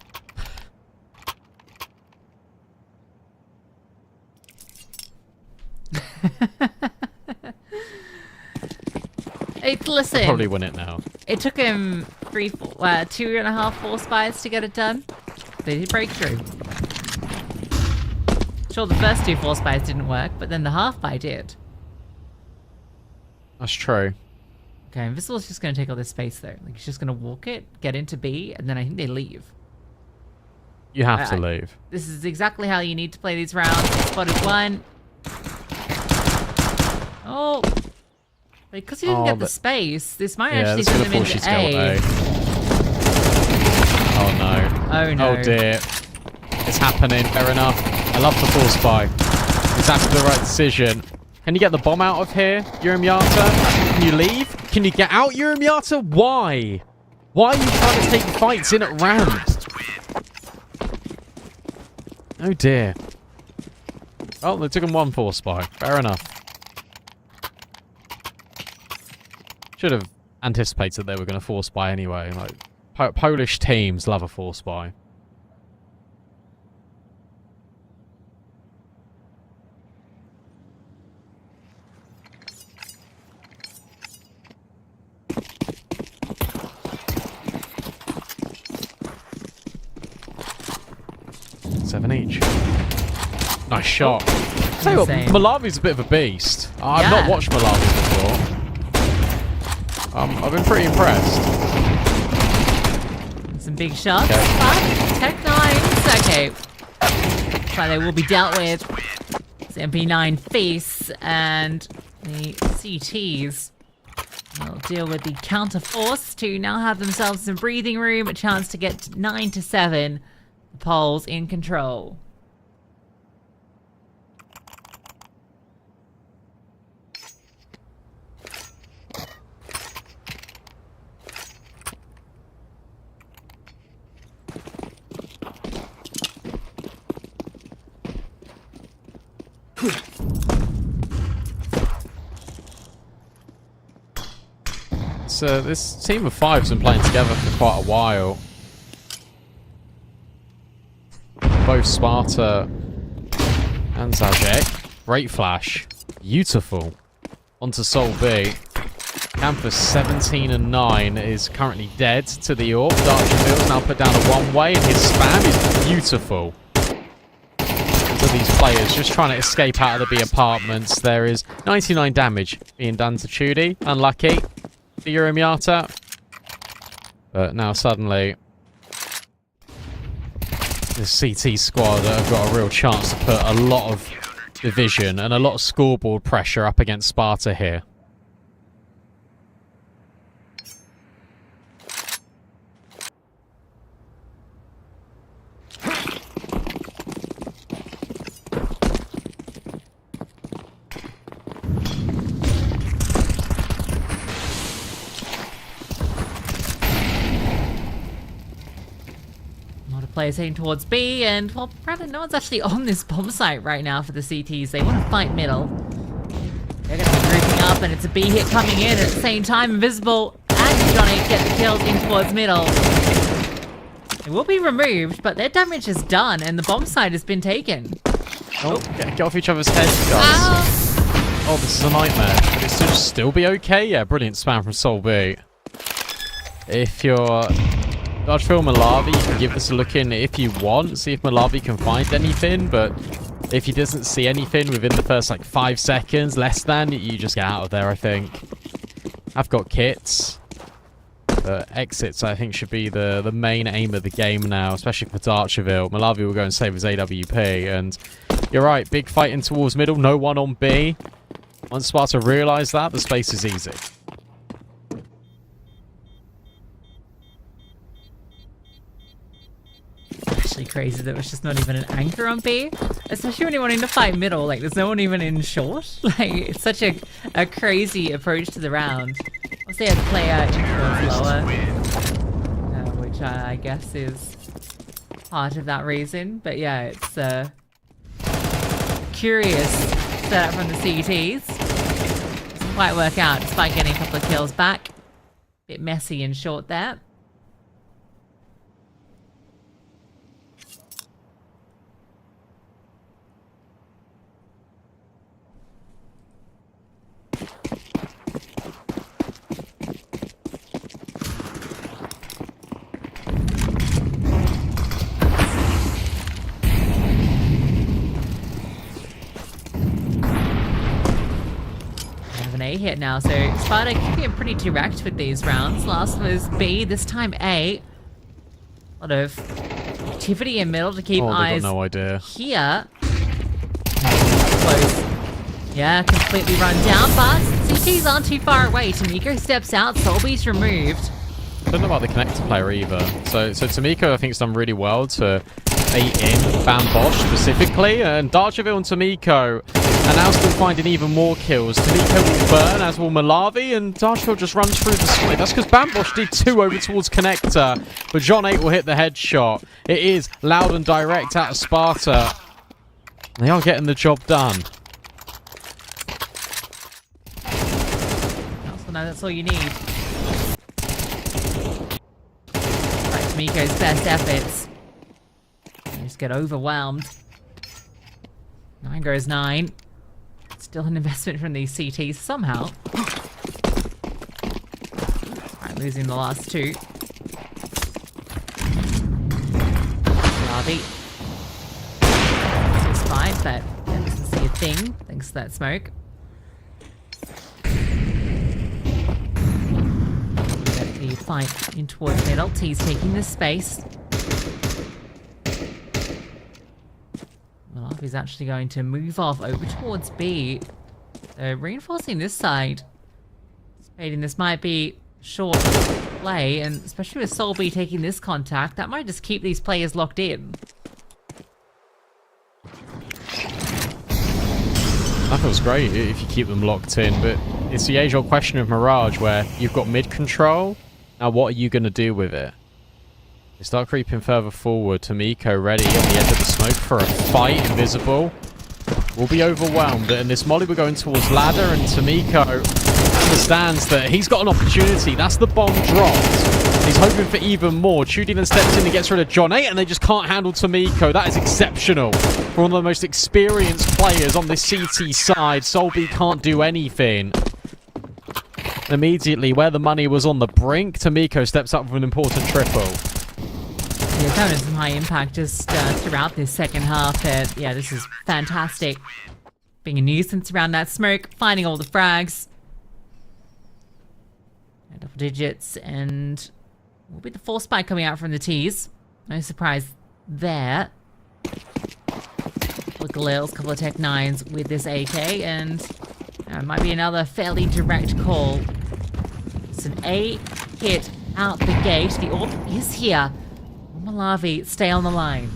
Listen. They'll probably win it now. It took him 2.5, 4 spies to get it done. They did break through. Sure, the first 2 4 spies didn't work, but then the half buy did. That's true. Okay, Invisible's just going to take all this space though. Like, he's just going to walk it, get into B, and then I think they leave. You have to leave. This is exactly how you need to play these rounds. Spotted 1. Oh. Because he didn't get the space, this might actually send him into A. Oh no. Oh no. Oh dear. It's happening. Fair enough. I love the force buy. Exactly the right decision. Can you get the bomb out of here, Urumyata? Can you leave? Can you get out, Urumyata? Why? Why are you trying to take fights in at ramp? Oh dear. Oh, they took him 1 force buy. Fair enough. Should have anticipated they were going to force buy anyway. Like, Polish teams love a force buy. Seven each. Nice shot. Tell you what, Malawi's a bit of a beast. I've not watched Malawi before. I've been pretty impressed. Some big shots. Tech 9s. Okay. So they will be dealt with. It's MP9 face, and the CTs will deal with the counter force to now have themselves some breathing room, a chance to get 9-7. The Poles in control. So this team of 5 has been playing together for quite a while. Both Sparta and zajezdzacze. Great flash. Beautiful. Onto Sol B. Campus 17 and 9 is currently dead to the AWP. Darkshaw's now put down a one-way, and his spam is beautiful. To these players just trying to escape out of the B apartments. There is 99 damage being done to Chudi. Unlucky for Urumyata. But now suddenly this CT squad have got a real chance to put a lot of division and a lot of scoreboard pressure up against SPARTA here. Players heading towards B, and well, apparently no one's actually on this bomb site right now for the CTs. They want to fight middle. They're going to be grouping up, and it's a B hit coming in at the same time. Invisible and Johnny get the kills in towards middle. It will be removed, but their damage is done, and the bomb site has been taken. Oh, get off each other's heads, guys. Oh, this is a nightmare. But it should still be okay. Yeah, brilliant spam from Sol B. If you're Dodgefield Malavi, you can give this a look in if you want, see if Malavi can find anything, but if he doesn't see anything within the first like 5 seconds, less than, you just get out of there, I think. I've got kits. Exits, I think, should be the main aim of the game now, especially for Darcherville. Malavi will go and save his AWP, and you're right, big fighting towards middle, no one on B. Once Sparta realise that, the space is easy. Actually crazy that it was just not even an anchor on B, especially when you're wanting to fight middle. Like, there's no one even in short. Like, it's such a crazy approach to the round. I'll say a player in towards lower, which I guess is part of that reason. But yeah, it's a curious setup from the CTs. Doesn't quite work out despite getting a couple of kills back. Bit messy in short there. A hit now, so Sparta keeping pretty direct with these rounds. Last was B, this time A. A lot of activity in middle to keep eyes got no idea here. Close. Yeah, completely run down, but CTs aren't too far away. Tamiko steps out, Solby's removed. I don't know about the connector player either. So Tamiko, I think, has done really well to bait in Van Bosch specifically, and Darcherville and Tamiko are now still finding even more kills. Tamiko will burn, as will Malavi, and Darcherville just runs through the split. That's because Van Bosch did 2 over towards connector, but John 8 will hit the headshot. It is loud and direct out of Sparta. They are getting the job done. That's all you need. Right, Tamiko's best efforts. They just get overwhelmed. 9 goes 9. Still an investment from these CTs somehow. Right, losing the last 2. Larby. It's fine, but yeah, doesn't see a thing thanks to that smoke. The fight in towards middle. T's taking this space. Well, he's actually going to move off over towards B. So reinforcing this side. Anticipating this might be short play, and especially with Sol B taking this contact, that might just keep these players locked in. That feels great if you keep them locked in, but it's the age-old question of Mirage where you've got mid-control. Now what are you going to do with it? They start creeping further forward. Tamiko ready on the edge of the smoke for a fight. Invisible will be overwhelmed, and this molly we're going towards ladder, and Tamiko understands that he's got an opportunity. That's the bomb dropped. He's hoping for even more. Chudy then steps in and gets rid of John 8, and they just can't handle Tamiko. That is exceptional for one of the most experienced players on this CT side. Solby can't do anything. Immediately, where the money was on the brink, Tamiko steps up with an important triple. Yeah, having some high impact just throughout this second half. Yeah, this is fantastic. Being a nuisance around that smoke, finding all the frags. Double digits, and will be the full spike coming out from the T's. No surprise there. Couple of Galils, couple of Tech 9s with this AK, and it might be another fairly direct call. It's an A hit out the gate. The AWP is here. Malavi, stay on the line.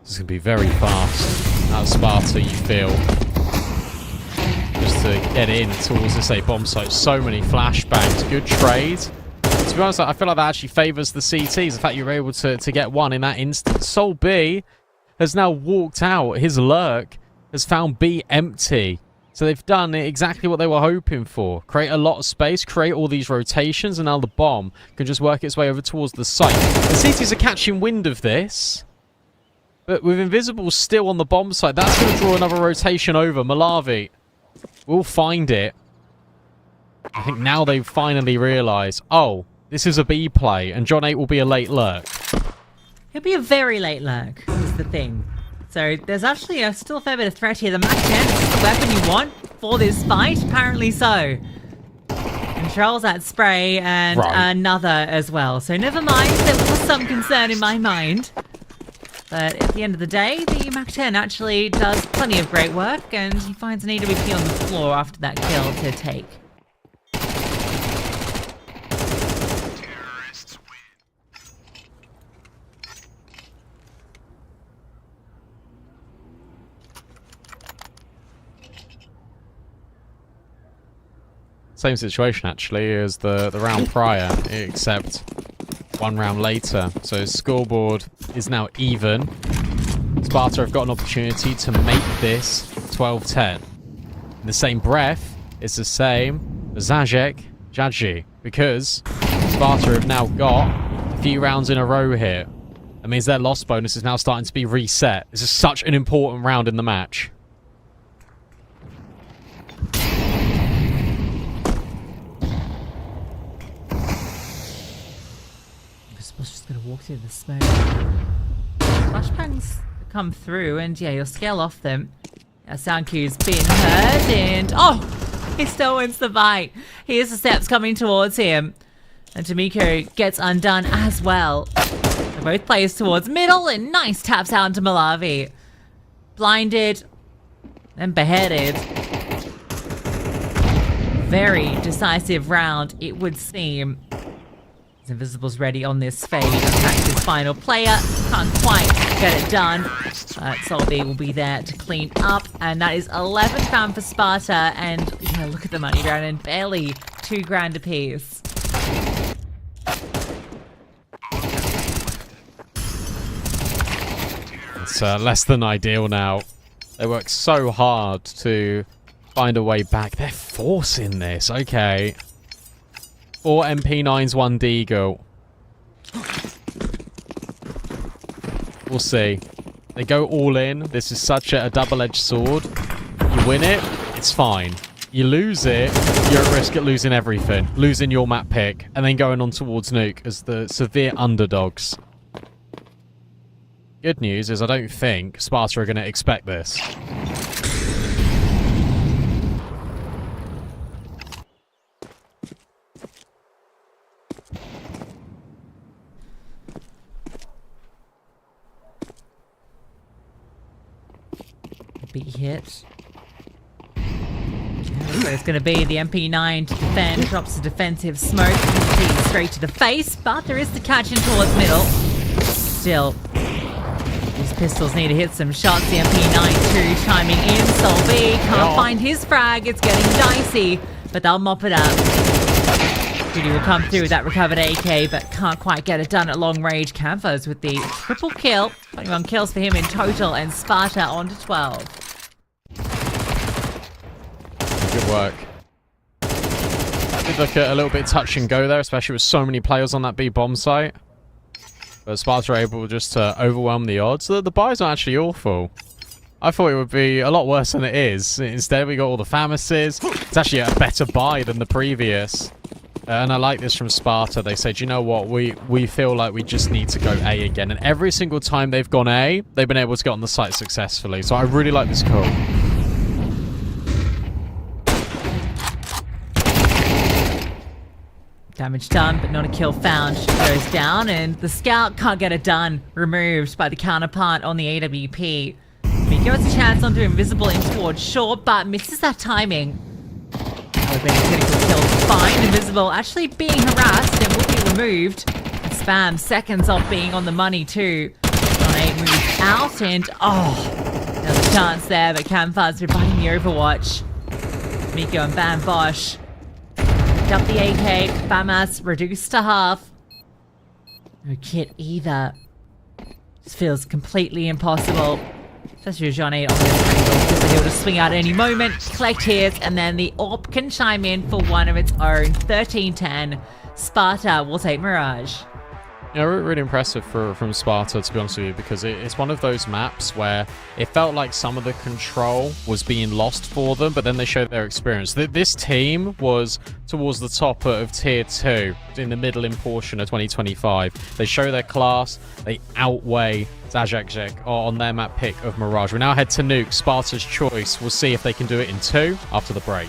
This is going to be very fast out of Sparta, you feel. Just to get in towards this A bomb site. So many flashbangs. Good trade. To be honest, I feel like that actually favours the CTs. The fact you were able to get one in that instant. Sol B has now walked out. His lurk has found B empty. So they've done exactly what they were hoping for. Create a lot of space, create all these rotations, and now the bomb can just work its way over towards the site. The CTs are catching wind of this. But with Invisible still on the bomb site, that's going to draw another rotation over. Malavi will find it. I think now they've finally realised, oh, this is a B play, and John 8 will be a late lurk. He'll be a very late lurk, is the thing. So there's actually still a fair bit of threat here. The Mac 10 is the weapon you want for this fight? Apparently so. Controls that spray and another as well. So never mind, there was some concern in my mind. But at the end of the day, the Mac 10 actually does plenty of great work, and he finds an EWP on the floor after that kill to take. Same situation, actually, as the round prior, except one round later. So scoreboard is now even. Sparta have got an opportunity to make this 12-10. In the same breath, it's the same as zajezdzacze, because Sparta have now got a few rounds in a row here. That means their loss bonus is now starting to be reset. This is such an important round in the match. Just gonna walk through the smoke. Flashbangs come through, and yeah, you'll scale off them. Our sound cue's been heard, and oh, he still wins the fight. Here's the steps coming towards him, and Tomiko gets undone as well. So both players towards middle, and nice taps out into Malavi. Blinded and beheaded. Very decisive round, it would seem. Invisible's ready on this fade. Attacks his final player. Can't quite get it done. Solby will be there to clean up. And that is 11 found for Sparta. And yeah, look at the money round, and barely $2,000 apiece. It's less than ideal now. They work so hard to find a way back. They're forcing this. Okay. 4 MP9s, 1 Deagle. We'll see. They go all in. This is such a double-edged sword. You win it, it's fine. You lose it, you're at risk at losing everything. Losing your map pick, and then going on towards Nuke as the severe underdogs. Good news is I don't think Sparta are going to expect this. Be hit. So it's going to be the MP9 to defend. Drops the defensive smoke. Straight to the face. But there is the catch in towards middle. Still, these pistols need to hit some shots. The MP9 too chiming in. Sol B can't find his frag. It's getting dicey. But they'll mop it up. Judy will come through with that recovered AK, but can't quite get it done at long range. Canvas with the triple kill. 21 kills for him in total, and Sparta on to 12. Good work. Did look at a little bit touch and go there, especially with so many players on that B bomb site. But Sparta are able just to overwhelm the odds. The buy's not actually awful. I thought it would be a lot worse than it is. Instead, we got all the Famases. It's actually a better buy than the previous. And I like this from Sparta. They said, you know what, we feel like we just need to go A again. And every single time they've gone A, they've been able to get on the site successfully. So I really like this call. Damage done, but not a kill found. She goes down, and the scout can't get it done. Removed by the counterpart on the AWP. Miko has a chance onto invisible in towards short, but misses that timing. That would have been a critical kill to find. Invisible actually being harassed and will be removed. And Spam seconds off being on the money too. John 8 moves out, and another chance there, but Camphar's providing the overwatch. Miko and Bam Bosch up the AK. Famas reduced to half. No kit either. This feels completely impossible. Especially with John 8 on this angle, because he'll just swing out at any moment, collect his, and then the AWP can chime in for one of its own. 13-10. Sparta will take Mirage. Yeah, really impressive from Sparta, to be honest with you, because it's one of those maps where it felt like some of the control was being lost for them, but then they showed their experience. This team was towards the top of Tier 2, in the middle portion of 2025. They show their class, they outweigh zajezdzacze on their map pick of Mirage. We now head to Nuke, Sparta's choice. We'll see if they can do it in 2 after the break.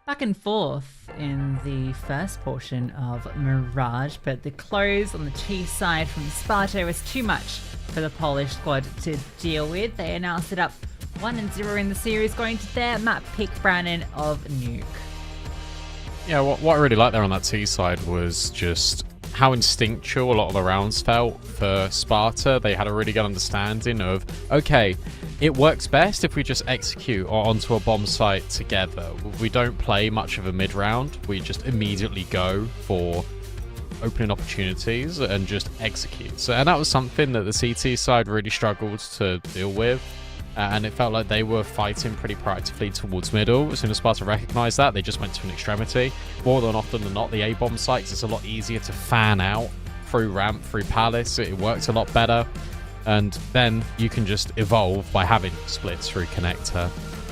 Back and forth in the first portion of Mirage, but the close on the T side from Sparta was too much for the Polish squad to deal with. They announced it up 1-0 in the series, going to their map pick Brannon of Nuke. Yeah, what I really liked there on that T side was just how instinctual a lot of the rounds felt for Sparta. They had a really good understanding of, okay, it works best if we just execute onto a bomb site together. We don't play much of a mid-round. We just immediately go for opening opportunities and just execute. So, and that was something that the CT side really struggled to deal with. And it felt like they were fighting pretty proactively towards middle. As soon as Sparta recognized that, they just went to an extremity. More than often than not, the A-bomb sites, it's a lot easier to fan out through ramp, through palace. It works a lot better. And then you can just evolve by having splits through connector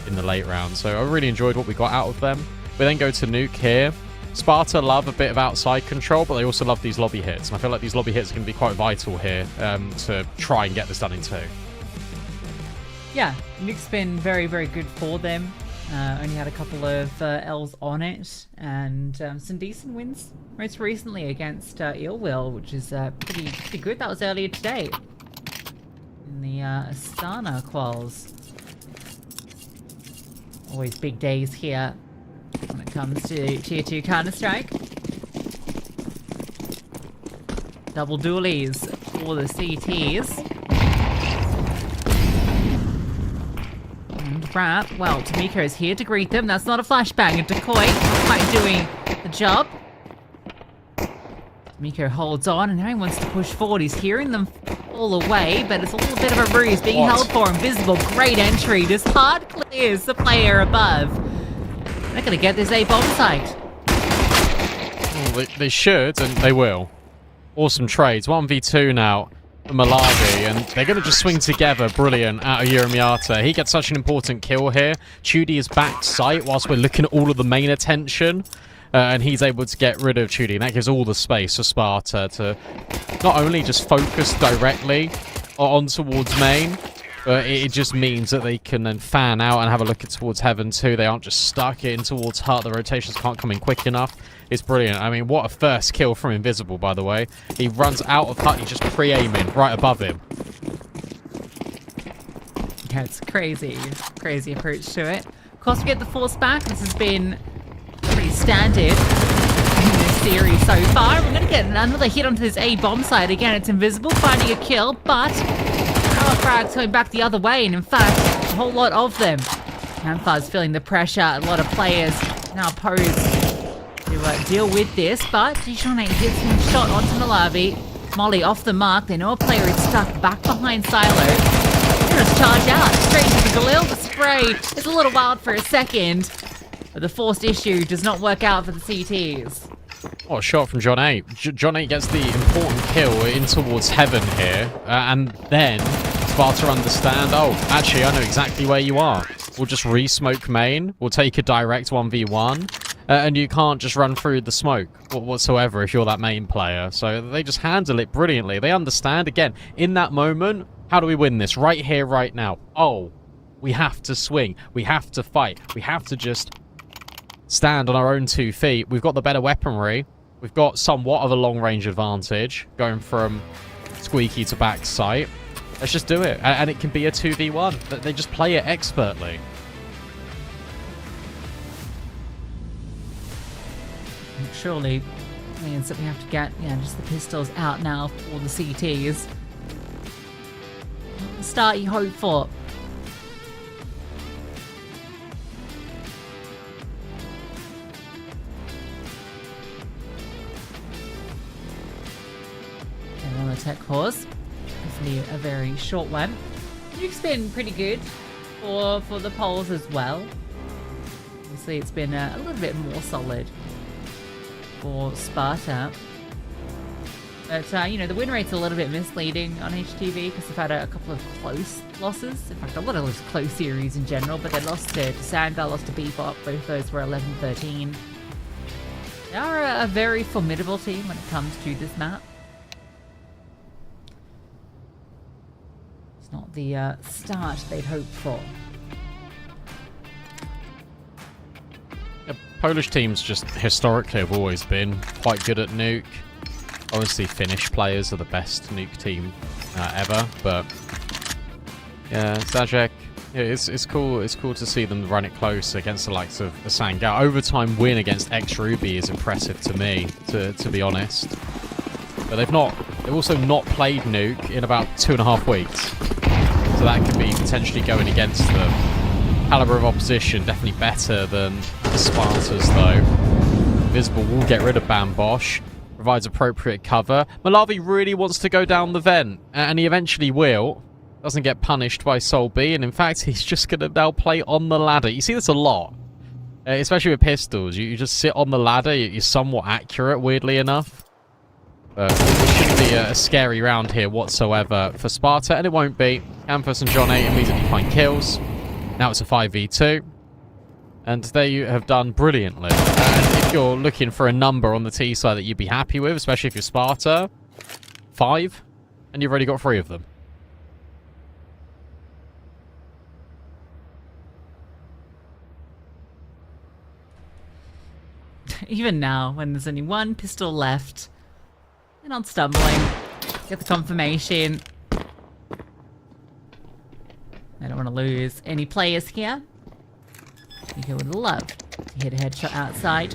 in the late round. So I really enjoyed what we got out of them. We then go to Nuke here. Sparta love a bit of outside control, but they also love these lobby hits. And I feel like these lobby hits are going to be quite vital here to try and get this done in 2. Yeah, Nuke's been very, very good for them. Only had a couple of L's on it, and some decent wins most recently against Illwill, which is pretty good. That was earlier today in the Astana quals. Always big days here when it comes to Tier 2 Counter-Strike. Double dualies for the CTs. Wrap. Well, Tamiko is here to greet them. That's not a flashbang, a decoy. Quite doing the job. Tamiko holds on, and now he wants to push forward. He's hearing them all away, but it's a little bit of a ruse being held for invisible. Great entry. Just hard clears the player above. They're going to get this A-bomb site. Well, they should, and they will. Awesome trades. 1v2 now. Malawi, and they're going to just swing together. Brilliant out of Uramiata. He gets such an important kill here. Chudi is back sight whilst we're looking at all of the main attention, and he's able to get rid of Chudi, and that gives all the space for Sparta to not only just focus directly on towards main, but it just means that they can then fan out and have a look towards Heaven too. They aren't just stuck in towards Hut. The rotations can't come in quick enough. It's brilliant. I mean, what a first kill from Invisible, by the way. He runs out of Hut. He's just pre-aiming right above him. Yeah, it's crazy. Crazy approach to it. Of course, we get the force back. This has been pretty standard in this series so far. We're going to get another hit onto this A-bomb side. Again, it's Invisible finding a kill, but our frags going back the other way, and in fact, a whole lot of them. Amphar's feeling the pressure. A lot of players now posed to deal with this, but Dijon hits him shot onto Malawi. Molly off the mark. They know a player is stuck back behind Silo. Just charge out straight to the Galil. The spray is a little wild for a second, but the forced issue does not work out for the CTs. What a shot from John 8. John 8 gets the important kill in towards Heaven here, and then Sparta understand, oh, actually, I know exactly where you are. We'll just re-smoke main. We'll take a direct 1v1. And you can't just run through the smoke whatsoever if you're that main player. So they just handle it brilliantly. They understand, again, in that moment, how do we win this? Right here, right now. Oh, we have to swing. We have to fight. We have to just stand on our own 2 feet. We've got the better weaponry. We've got somewhat of a long-range advantage going from squeaky to back sight. Let's just do it. And it can be a 2v1. They just play it expertly. Surely means that we have to get, just the pistols out now for the CTs. Not the start you hope for. And on the tech horse, hopefully a very short one. Nuke's been pretty good for the polls as well. Obviously, it's been a little bit more solid for Sparta. But, the win rate's a little bit misleading on HTV because they've had a couple of close losses. In fact, a lot of those close series in general, but they lost to Sandgar, lost to Bebop. Both those were 11-13. They are a very formidable team when it comes to this map. It's not the start they'd hoped for. Yeah, Polish teams just historically have always been quite good at Nuke. Obviously, Finnish players are the best Nuke team ever, but yeah, Zajezdzacze. Yeah, it's cool. It's cool to see them run it close against the likes of Sangao. Overtime win against X-Ruby is impressive to me, to be honest. But they've also not played Nuke in about 2.5 weeks, so that could be potentially going against them. Caliber of opposition definitely better than the Spartas, though. Invisible will get rid of Bambosh. Provides appropriate cover. Malavi really wants to go down the vent, and he eventually will. Doesn't get punished by Sol B, and in fact, he's just going to now play on the ladder. You see this a lot, especially with pistols. You just sit on the ladder. You're somewhat accurate, weirdly enough. But it shouldn't be a scary round here whatsoever for Sparta, and it won't be. Campus and John 8 immediately find kills. Now it's a 5v2. And they have done brilliantly. And if you're looking for a number on the T side that you'd be happy with, especially if you're Sparta, 5, and you've already got 3 of them. Even now, when there's only 1 pistol left, they're not stumbling. Get the confirmation. I don't want to lose any players here. You would love to hit a headshot outside.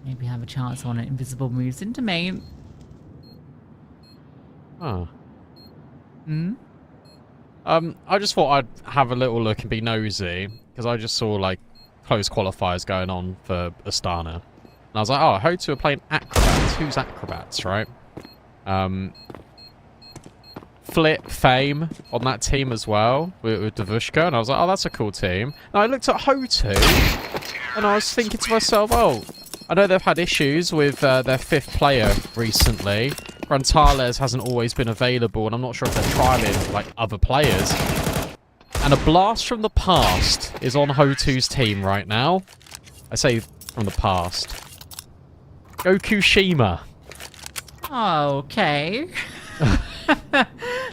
Maybe have a chance on it. Invisible moves into main. Oh. I just thought I'd have a little look and be nosy, because I just saw, like, close qualifiers going on for Astana. And I was like, oh, Ho2 are playing Acrobats. Who's Acrobats, right? Flip Fame on that team as well, with Davushka, and I was like, oh, that's a cool team. And I looked at Ho2, and I was thinking to myself, oh, I know they've had issues with their 5th player recently. Grantales hasn't always been available, and I'm not sure if they're trialing, like, other players. And a blast from the past is on Ho2's team right now. I say from the past. Gokushima. Okay.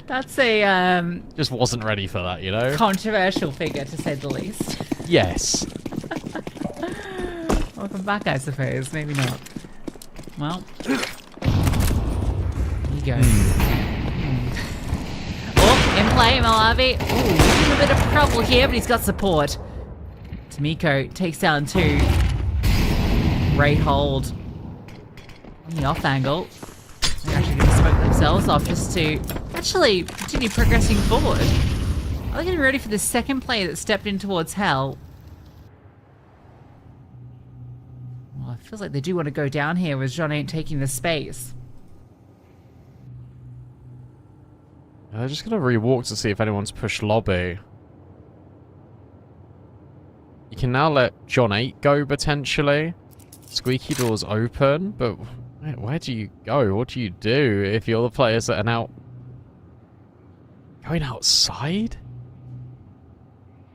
That's a, Just wasn't ready for that, you know? controversial figure, to say the least. Yes. Welcome back, I suppose. Maybe not. Well. Here you go. Oh, in play, Malavi. Ooh, he's in a bit of trouble here, but he's got support. Tamiko takes down 2. Great hold. On the off angle. They're actually going to smoke themselves off just to actually continue progressing forward. Are they getting ready for the second player that stepped in towards Hell? Well, it feels like they do want to go down here with John ain't taking the space. I'm just going to re-walk to see if anyone's pushed lobby. You can now let John 8 go, potentially. Squeaky door's open, but where do you go? What do you do if you're the players that are now going outside?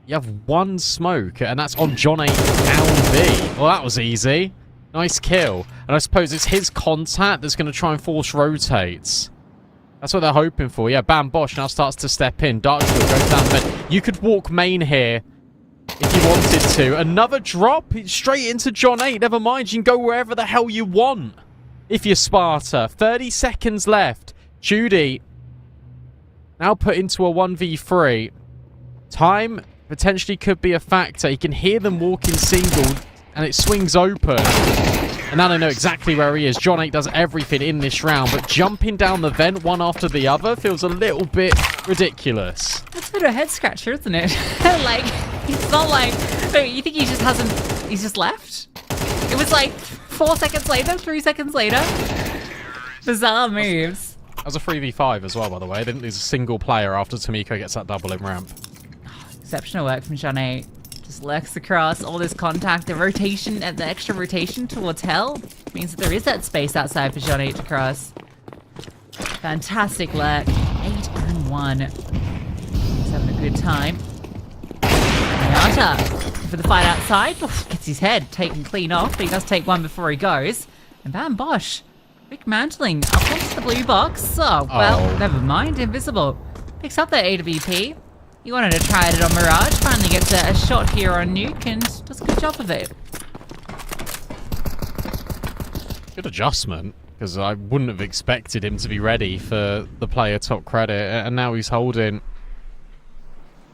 You have 1 smoke, and that's on John 8 down B. Well, that was easy. Nice kill. And I suppose it's his contact that's going to try and force rotates. That's what they're hoping for. Yeah, Bambosh now starts to step in. Darkfield goes down the bed. You could walk main here if you wanted to. Another drop straight into John 8. Never mind, you can go wherever the hell you want if you're Sparta. 30 seconds left. Judy now put into a 1v3. Time potentially could be a factor. You can hear them walking single, and it swings open. And now they know exactly where he is. John 8 does everything in this round, but jumping down the vent one after the other feels a little bit ridiculous. That's a bit of a head scratcher, isn't it? Like, it's not like... No, you think he just hasn't... He's just left? It was like 4 seconds later, 3 seconds later. Bizarre moves. That was a 3v5 as well, by the way. They didn't lose a single player after Tamiko gets that double in ramp. Exceptional work from John 8. Just lurks across all this contact. The rotation and the extra rotation towards Hell means that there is that space outside for John 8 to cross. Fantastic lurk. 8-1. He's having a good time. Miata for the fight outside. Oof, gets his head taken clean off, but he does take one before he goes. And Bam Bosch. Quick mantling up onto the blue box. Oh, well, never mind. Invisible. Picks up that AWP. He wanted to try it on Mirage, finally gets a shot here on Nuke and does a good job of it. Good adjustment, because I wouldn't have expected him to be ready for the player top credit, and now he's holding. In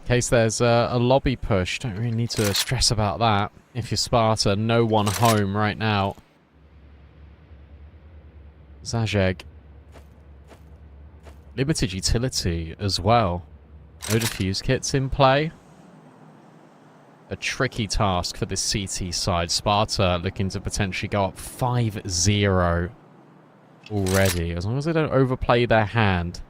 case there's a lobby push, don't really need to stress about that. If you're Sparta, no one home right now. Zajeg. Limited utility as well. No defuse kits in play. A tricky task for this CT side. Sparta looking to potentially go up 5-0 already. As long as they don't overplay their hand.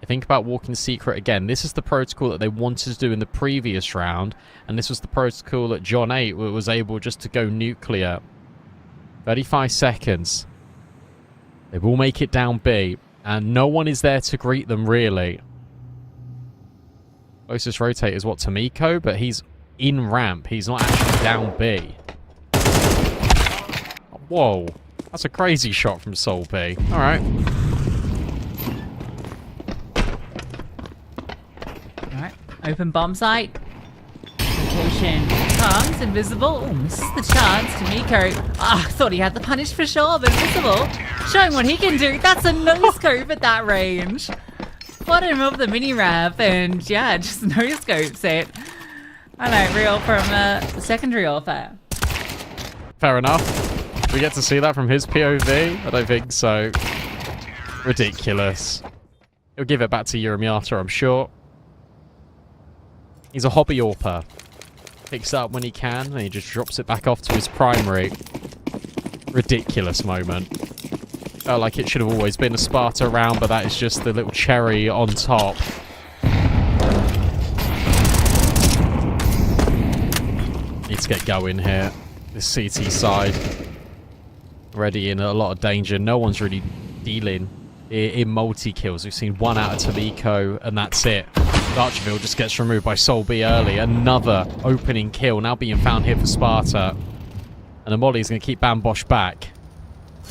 I think about walking secret again. This is the protocol that they wanted to do in the previous round. And this was the protocol that John 8 was able just to go nuclear. 35 seconds. They will make it down B. And no one is there to greet them, really. Closest rotate is what, Tomiko? But he's in ramp. He's not actually down B. Whoa. That's a crazy shot from Sol B. Alright. Alright. Open bomb site. Location comes. Invisible. Oh, misses the chance. Tomiko. Ah, thought he had the punish for sure, but Invisible showing what he can do. That's a no-scope at that range. Bottom of the mini ramp, and yeah, just no-scopes it. I know, real from secondary warfare. Fair enough. We get to see that from his POV? I don't think so. Ridiculous. He'll give it back to Uramiata, I'm sure. He's a hobby AWPer. Picks it up when he can, and he just drops it back off to his primary. Ridiculous moment. Felt like it should have always been a Sparta round, but that is just the little cherry on top. Need to get going here. This CT side. Already in a lot of danger. No one's really dealing in multi-kills. We've seen one out of Tomiko, and that's it. Archville just gets removed by Sol B early. Another opening kill now being found here for Sparta. And the Molly's going to keep Bambosh back.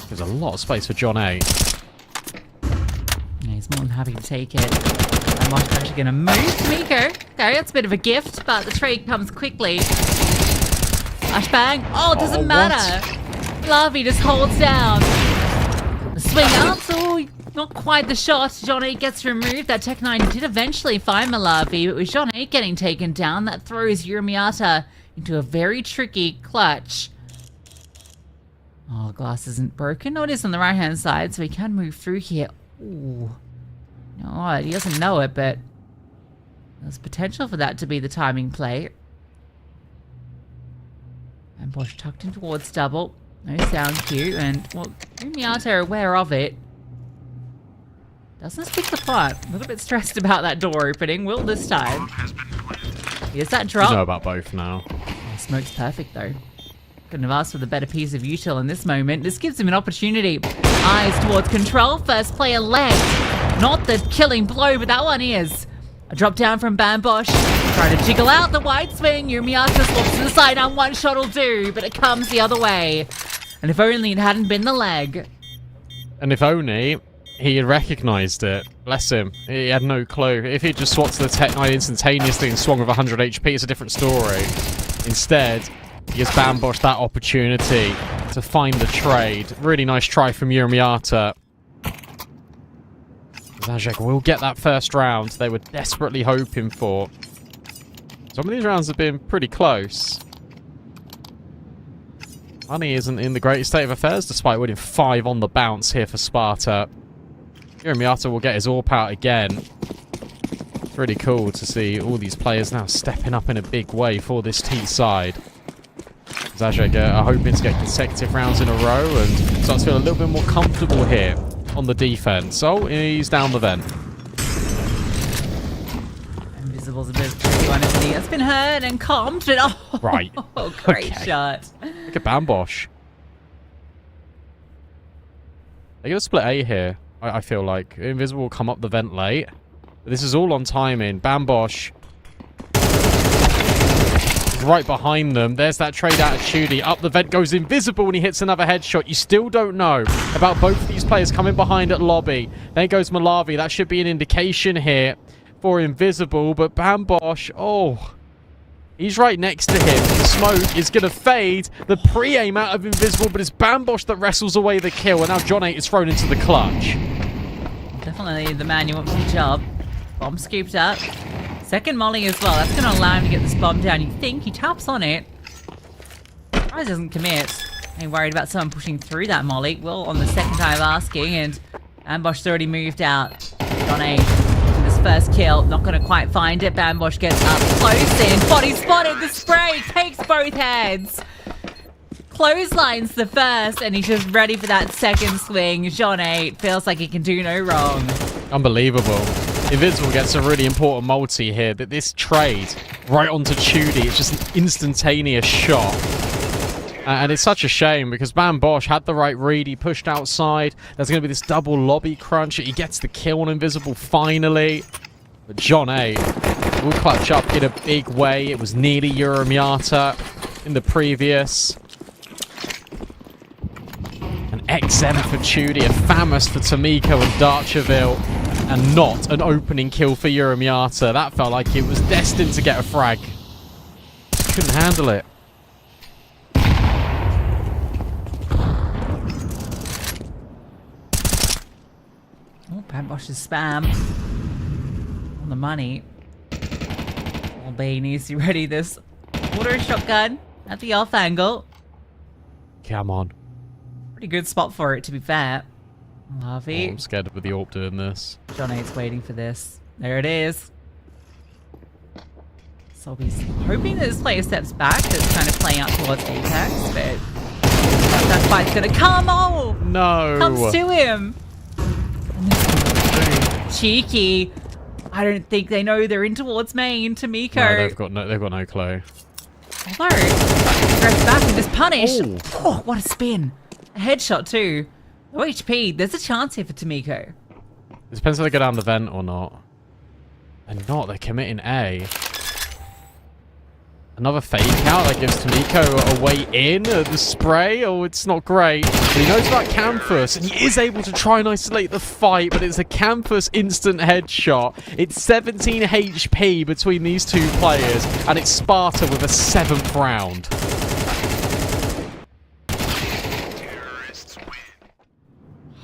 There's a lot of space for John A. Yeah, he's more than happy to take it. Bambosh actually going to move. Tomiko. Okay, that's a bit of a gift, but the trade comes quickly. Flashbang. Oh, it doesn't matter. Lavi just holds down. The swing up. Oh, not quite the shot. John 8 gets removed. That Tech 9 did eventually find Malavi, but with John 8 getting taken down, that throws Uramiata into a very tricky clutch. Oh, glass isn't broken. No, it is on the right-hand side, so he can move through here. Ooh. No, he doesn't know it, but there's potential for that to be the timing play. And Bosch tucked in towards double. No sound cue, and, well, Uramiata are aware of it. Doesn't speak the plot. A little bit stressed about that door opening. Will this time. Here's that drop. You know about both now. Oh, smoke's perfect, though. Couldn't have asked for the better piece of util in this moment. This gives him an opportunity. Eyes towards control. First player left. Not the killing blow, but that one is. A drop down from Bambosh. Try to jiggle out the wide swing. Uramiata swaps to the side, and one shot will do, but it comes the other way. And if only it hadn't been the leg. And if only he had recognised it. Bless him. He had no clue. If he just swapped to the Tech 9 instantaneously and swung with 100 HP, it's a different story. Instead, he gives Bambosh that opportunity to find the trade. Really nice try from Uramiata. Zajek will get that first round they were desperately hoping for. Some of these rounds have been pretty close. Money isn't in the greatest state of affairs despite winning 5 on the bounce here for Sparta. Uramiata will get his AWP out again. It's really cool to see all these players now stepping up in a big way for this T side. Zajek are hoping to get consecutive rounds in a row and start to feel a little bit more comfortable here on the defense. So he's down the vent. Invisible's a bit of a tricky one, isn't he? That's been heard and comped. And oh, right. Oh, great shot. Look at Bambosh. They're going to split A here, I feel like. Invisible will come up the vent late. But this is all on timing. Bambosh right behind them. There's that trade out of Chudi. Up the vent goes Invisible and he hits another headshot. You still don't know about both of these players coming behind at lobby. There goes Malavi. That should be an indication here for Invisible, but Bambosh, oh, he's right next to him. Smoke is going to fade the pre-aim out of Invisible, but it's Bambosh that wrestles away the kill, and now John 8 is thrown into the clutch. Definitely the man you want for the job. Bomb scooped up. Second molly as well. That's going to allow him to get this bomb down. You think he taps on it. Rise doesn't commit. Ain't worried about someone pushing through that molly. Well, on the second time asking, and Bambosh's already moved out. John 8 with his first kill. Not going to quite find it. Bambosh gets up close in. Body spotted. The spray takes both heads. Clotheslines the first, and he's just ready for that second swing. John 8 feels like he can do no wrong. Unbelievable. Invisible gets a really important multi here, but this trade right onto Chudy, it's just an instantaneous shot. And it's such a shame because Bambosh had the right read. He pushed outside. There's going to be this double lobby crunch. He gets the kill on Invisible finally. But John 8 will clutch up in a big way. It was nearly Uramiata in the previous. An XM for Chudy, a Famous for Tomiko and Darcherville. And not an opening kill for Uramiata. That felt like it was destined to get a frag. Couldn't handle it. Oh, Bambosh's spam. On the money. Old B needs to ready this auto shotgun at the off angle. Come on. Pretty good spot for it, to be fair. Harvey. Oh, I'm scared of the AWP doing this. John 8's waiting for this. There it is. Solby's hoping that this player steps back. That's kind of playing out towards Apex, but that fight's gonna come. Oh! No! Comes to him! Cheeky. I don't think they know they're in towards main. Tomiko. No, they've got no clue. Although, grabs back and just punish. Oh. Oh, what a spin. A headshot too. No HP. There's a chance here for Tomiko. It depends if they go down the vent or not. They're not. They're committing A. Another fake out that gives Tomiko a way in. The spray. Oh, it's not great. But he knows about Campus, and he is able to try and isolate the fight, but it's a Campus instant headshot. It's 17 HP between these two players, and it's Sparta with a 7th round.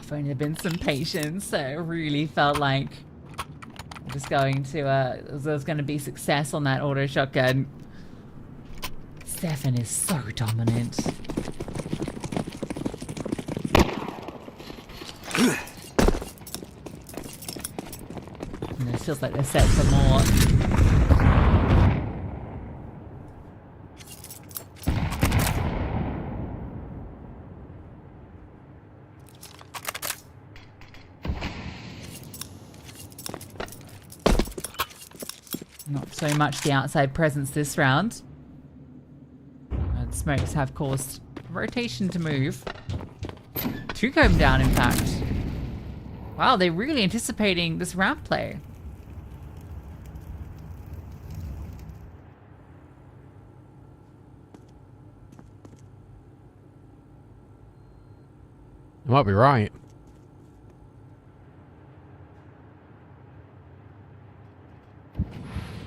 If only there'd been some patience. It really felt like just going to there's going to be success on that auto shotgun. Stefan is so dominant. And it feels like they're set for more. Not so much the outside presence this round. And smokes have caused rotation to move. Two come down, in fact. Wow, they're really anticipating this ramp play. You might be right.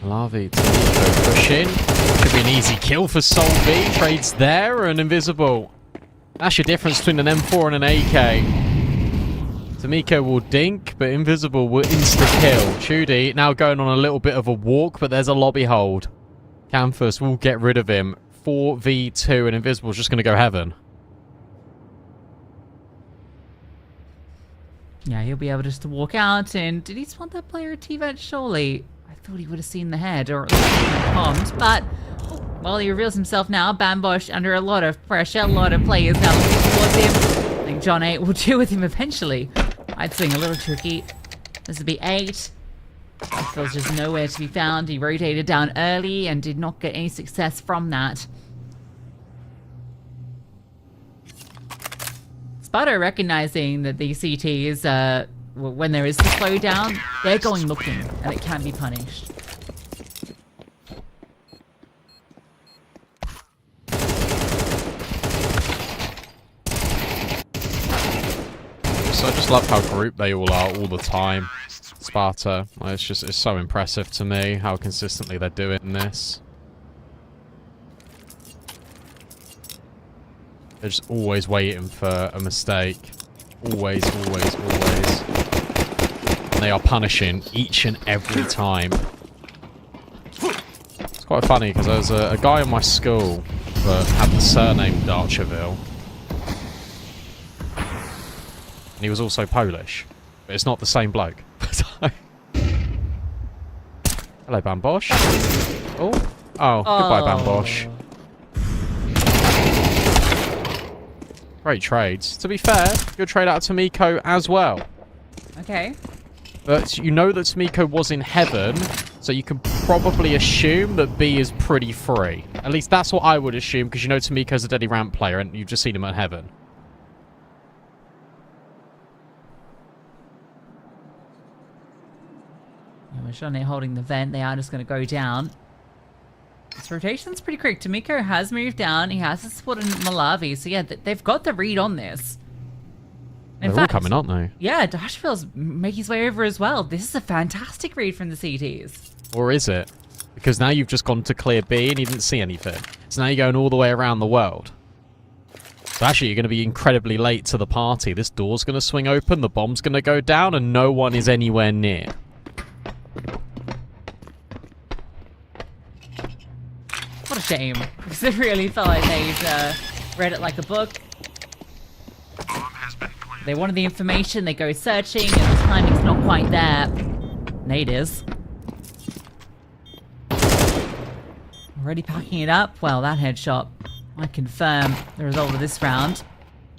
Lavi to push in. Could be an easy kill for Sol B. Trades there and Invisible. That's your difference between an M4 and an AK. Tomiko will dink, but Invisible will insta-kill. Chudy now going on a little bit of a walk, but there's a lobby hold. Campus will get rid of him. 4v2, and Invisible's just going to go heaven. Yeah, he'll be able just to walk out, and did he spot that player at T-Vent? Surely. I thought he would have seen the head, or at least bombed, but well, he reveals himself now. Bambosh under a lot of pressure, a lot of players now looking towards him. I think John 8 will deal with him eventually. I'd swing a little tricky. This would be 8. Feels just nowhere to be found. He rotated down early and did not get any success from that. SPARTA recognizing that these CTs, when there is the slowdown, they're going looking, and it can be punished. So I just love how grouped they all are all the time. Sparta. Like, it's so impressive to me how consistently they're doing this. They're just always waiting for a mistake. Always, always, always. And they are punishing each and every time. It's quite funny because there was a guy in my school that had the surname Darcherville. And he was also Polish. But it's not the same bloke. Hello, Bambosh. Oh. Oh, goodbye, Bambosh. Great trades. To be fair, good trade out of Tomiko as well. Okay. But you know that Tomiko was in heaven, so you can probably assume that B is pretty free. At least that's what I would assume, because you know Tomiko's a Deadly Ramp player, and you've just seen him at heaven. With Shane holding the vent, they are just going to go down. This rotation's pretty quick. Tomiko has moved down. He has to support Malavi. So yeah, they've got the read on this. In They're fact, all coming, aren't they? Yeah, Dashville's making his way over as well. This is a fantastic read from the CTs. Or is it? Because now you've just gone to clear B and you didn't see anything. So now you're going all the way around the world. So actually, you're going to be incredibly late to the party. This door's going to swing open, the bomb's going to go down, and no one is anywhere near. What a shame, because I really felt like they'd read it like a book. They wanted the information, they go searching, and the timing's not quite there. Nate is. Already packing it up? Well, that headshot might confirm the result of this round.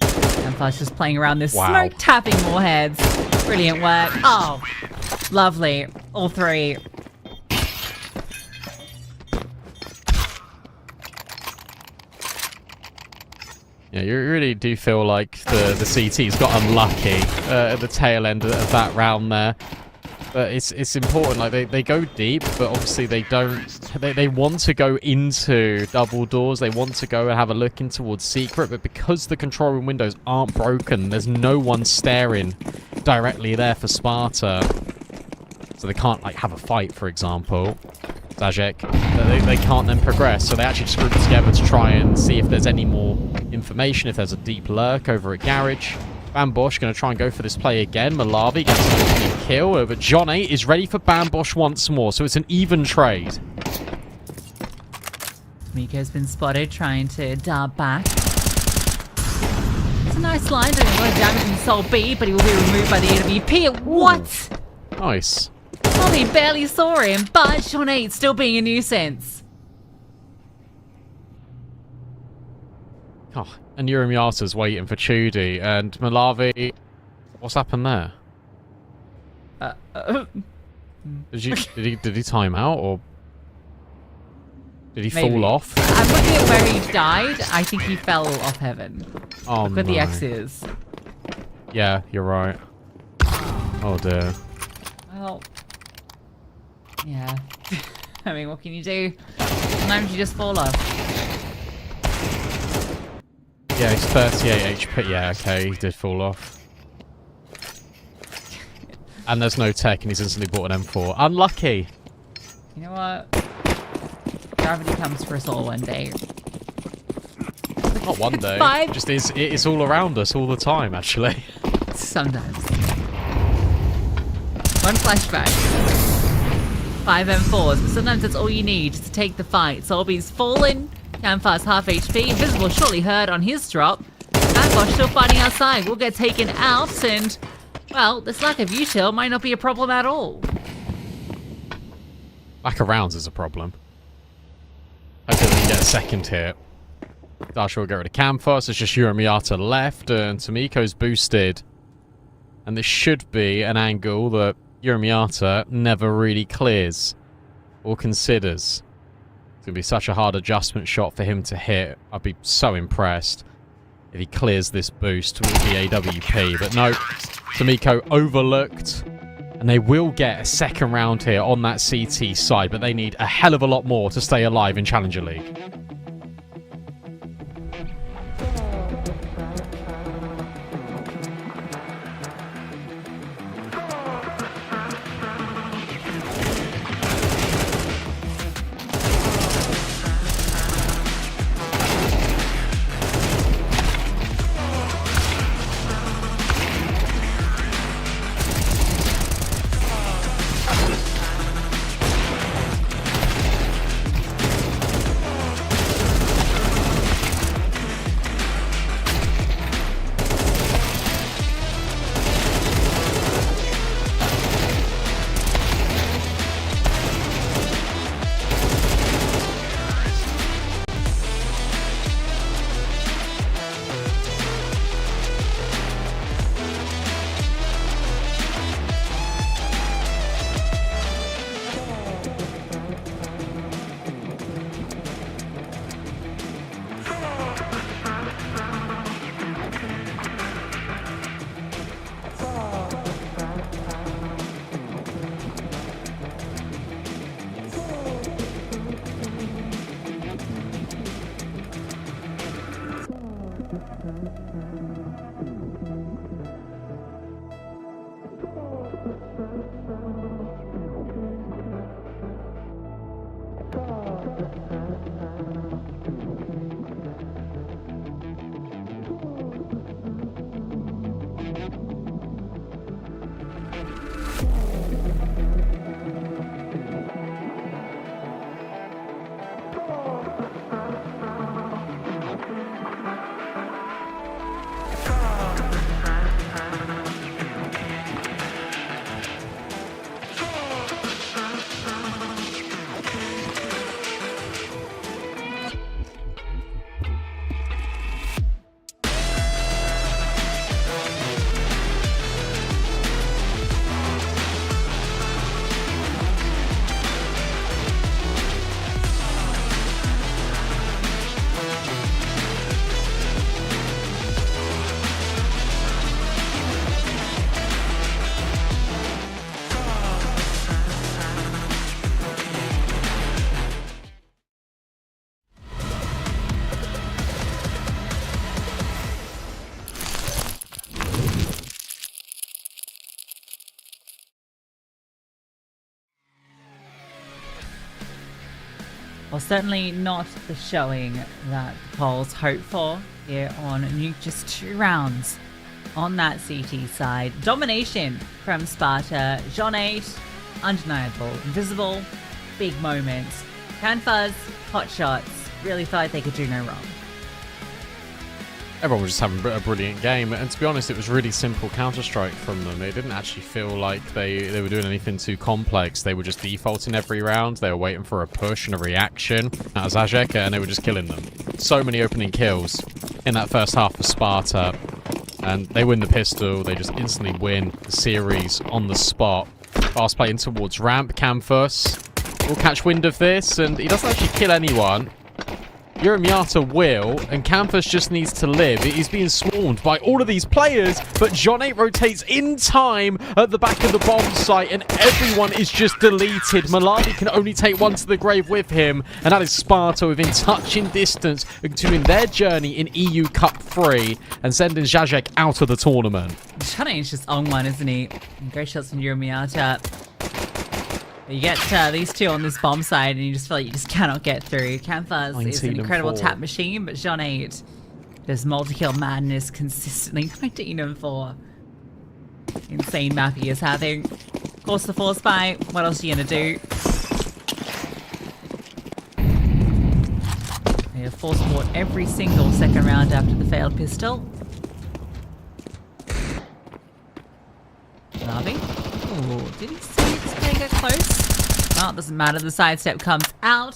And Flash just playing around this smoke, tapping more heads. Brilliant work. Oh, lovely. All three. Yeah, you really do feel like the CT's got unlucky at the tail end of that round there. But it's important, like they go deep, but obviously they don't, they want to go into double doors, they want to go and have a look in towards secret, but because the control room windows aren't broken, there's no one staring directly there for Sparta. So they can't like have a fight, for example. Zajezdzacze, they can't then progress, so they actually just group together to try and see if there's any more information, if there's a deep lurk over at Garage. Bambosh going to try and go for this play again. Malavi gets a kill, but John 8 is ready for Bambosh once more, so it's an even trade. Miko's been spotted trying to dart back. It's a nice line, doing a lot of damage in Sol B, but he will be removed by the AWP. What? Nice. Well, he barely saw him, but John 8 still being a nuisance. Oh, and Uramiata's waiting for Chudi, and Malavi... What's happened there? Did he time out, or... Did he fall off? I'm looking at where he died. I think he fell off heaven. Oh, look where the X is. Yeah, you're right. Oh, dear. Well... Yeah. I mean, what can you do? Sometimes you just fall off. Yeah, he's 38 HP. Yeah, okay, he did fall off. And there's no tech, and he's instantly bought an M4. Unlucky! You know what? Gravity comes for us all one day. Not one day. Five. Just it's all around us all the time, actually. Sometimes. One flashback. 5 M4s, but sometimes that's all you need to take the fight. Solby's fallen. Canfast half HP. Invisible shortly heard on his drop. Bambosh still fighting outside. Will get taken out, and well, this lack of util might not be a problem at all. Lack of rounds is a problem. Hopefully we can get a second hit. Dasha will get rid of Canfast. It's just Uramiata left, and Tomiko's boosted. And this should be an angle that Uramiata never really clears or considers. It's going to be such a hard adjustment shot for him to hit. I'd be so impressed if he clears this boost with the AWP. But no, Tomiko overlooked. And they will get a second round here on that CT side, but they need a hell of a lot more to stay alive in Challenger League. Well, certainly not the showing that the polls hope for here on Nuke. Just 2 rounds on that CT side. Domination from Sparta. John 8, undeniable. Invisible, big moments. Canfuzz, hot shots. Really thought like they could do no wrong. Everyone was just having a brilliant game, and to be honest, it was really simple Counter-Strike from them. It didn't actually feel like they were doing anything too complex. They were just defaulting every round. They were waiting for a push and a reaction out of zajezdzacze, and they were just killing them. So many opening kills in that first half for Sparta, and they win the pistol. They just instantly win the series on the spot. Fast play in towards ramp. Campus will catch wind of this, and he doesn't actually kill anyone. Uramiata will, and Campus just needs to live. He's being swarmed by all of these players, but John 8 rotates in time at the back of the bomb site, and everyone is just deleted. Malawi can only take one to the grave with him, and that is Sparta within touching distance, continuing their journey in EU Cup 3 and sending zajezdzacze out of the tournament. John 8's just on one, isn't he? Great shots from Uramiata. You get these two on this bomb side and you just feel like you just cannot get through. Campfuzz is an incredible tap machine, but John 8 does multi-kill madness consistently. 19 and 4. Insane map he is having. Of course, the force buy. What else are you going to do? They have force bought every single second round after the failed pistol. Navi. Ooh, did he see this guy get close? Well, it doesn't matter. The sidestep comes out.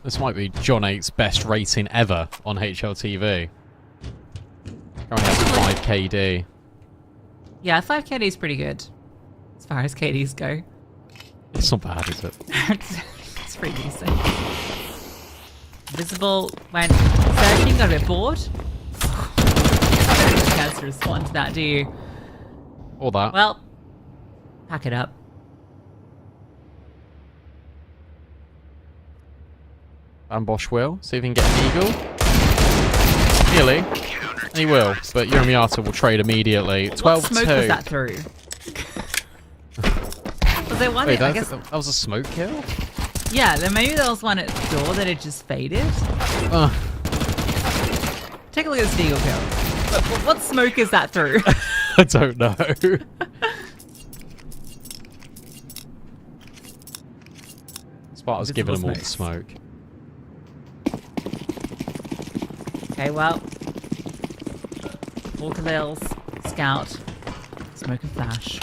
This might be John 8's best rating ever on HLTV. Currently has 5 KD. Yeah, 5 KD is pretty good. As far as KDs go. It's not bad, is it? It's pretty decent. Visible went searching, got a bit bored. Chance to respond to that, do you? Or that. Well, pack it up. Bosch will. See if he can get an eagle. Nearly. And he will, but Uramiata will trade immediately. 12-2. What smoke was that through? Was there one? Wait, I guess that was a smoke kill? Yeah, then maybe there was one at the door that had just faded. Take a look at this eagle kill. What smoke is that through? I don't know. Sparta's giving them all the smoke. Okay, well. Walker Scout, Smoke and Flash.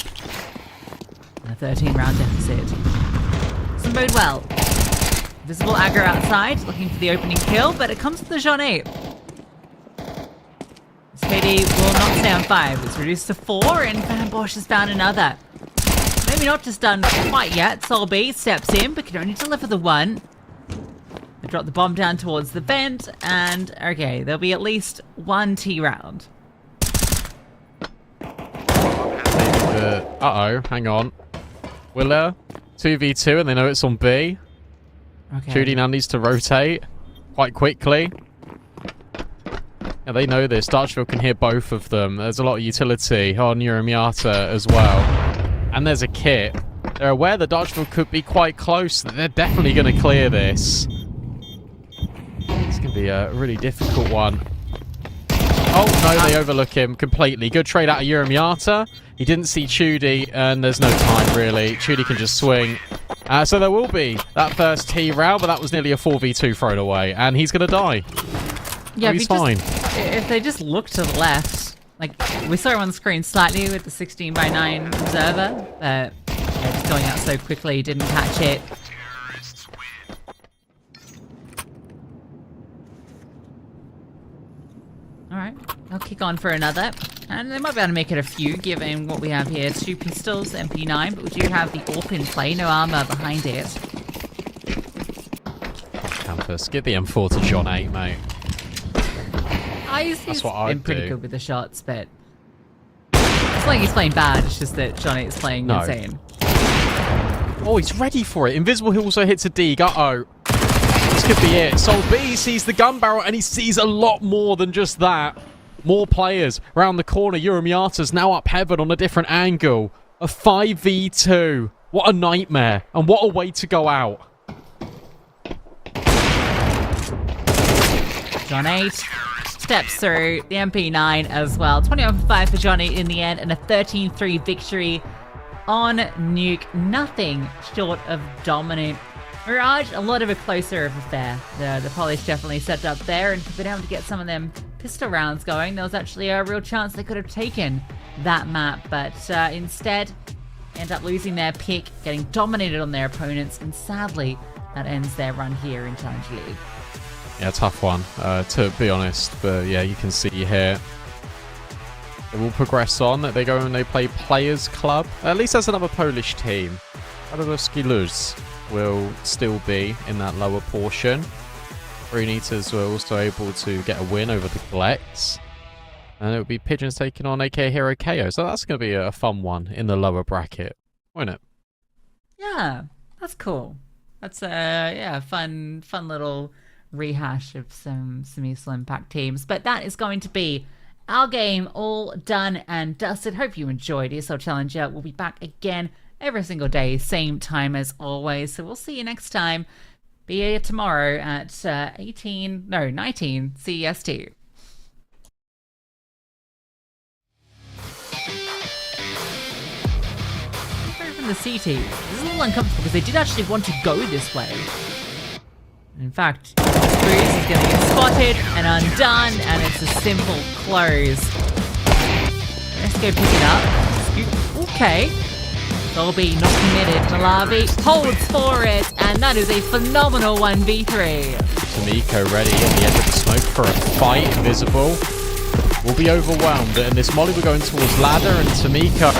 And a 13-round deficit. Doesn't bode well. Visible aggro outside, looking for the opening kill, but it comes to the Jean 8. KD will not stay on 5. It's reduced to 4, and Van Bosch has found another. Maybe not just done quite yet. Sol B steps in, but can only deliver the 1. They drop the bomb down towards the vent, and okay, there'll be at least 1 T round. Uh-oh, hang on. Willer, 2v2, and they know it's on B. Okay. Judy now needs to rotate. quite quickly. Yeah, they know this. Darchville can hear both of them. There's a lot of utility on Uramiata as well. And there's a kit. They're aware that Darchville could be quite close. They're definitely going to clear this. It's going to be a really difficult one. Oh, no, they overlook him completely. Good trade out of Uramiata. He didn't see Chudy, and there's no time, really. Chudy can just swing. So there will be that first T round, but that was nearly a 4v2 thrown away, and he's going to die. Yeah, he's fine. If they just look to the left, like, we saw him on the screen slightly with the 16x9 observer, but just going out so quickly, didn't catch it. Alright, I'll kick on for another. And they might be able to make it a few, given what we have here. 2 pistols, MP9, but we do have the AWP in play, no armor behind it. Campus, give the M4 to John 8, mate. He's been pretty good with the shots, but it's like he's playing bad, it's just that John 8 is playing insane. Oh, he's ready for it. Invisible Hill also hits a dig. Uh-oh. This could be it. Sol B sees the gun barrel, and he sees a lot more than just that. More players around the corner. Uramiata's now up heaven on a different angle. A 5v2. What a nightmare. And what a way to go out. John 8 steps through the MP9 as well. 21-5 for John 8 in the end, and a 13-3 victory on Nuke. Nothing short of dominant. Mirage, a lot of a closer affair. The polish definitely set up there, and been able to get some of them pistol rounds going. There was actually a real chance they could have taken that map, but instead end up losing their pick, getting dominated on their opponents, and sadly that ends their run here in Challenger League. Yeah, tough one, to be honest. But yeah, you can see here. They will progress on. They go and they play Players Club. At least that's another Polish team. Radolowski Luz will still be in that lower portion. Green Eaters were also able to get a win over the Glex. And it will be Pigeons taking on AK Hero KO. So that's going to be a fun one in the lower bracket, won't it? Yeah, that's cool. That's a fun little rehash of some ESL Impact teams. But that is going to be our game all done and dusted. Hope you enjoyed ESL Challenger. We'll be back again every single day, same time as always. So we'll see you next time. Be here tomorrow at 19 CEST. From the CT, this is a little uncomfortable because they did actually want to go this way. In fact, Bruce is going to get spotted and undone, and it's a simple close. Let's go pick it up. Okay. Dolby not committed. Malavi holds for it, and that is a phenomenal 1v3. Tamiko ready at the end of the smoke for a fight. Invisible will be overwhelmed, and this molly will go in towards ladder, and Tamiko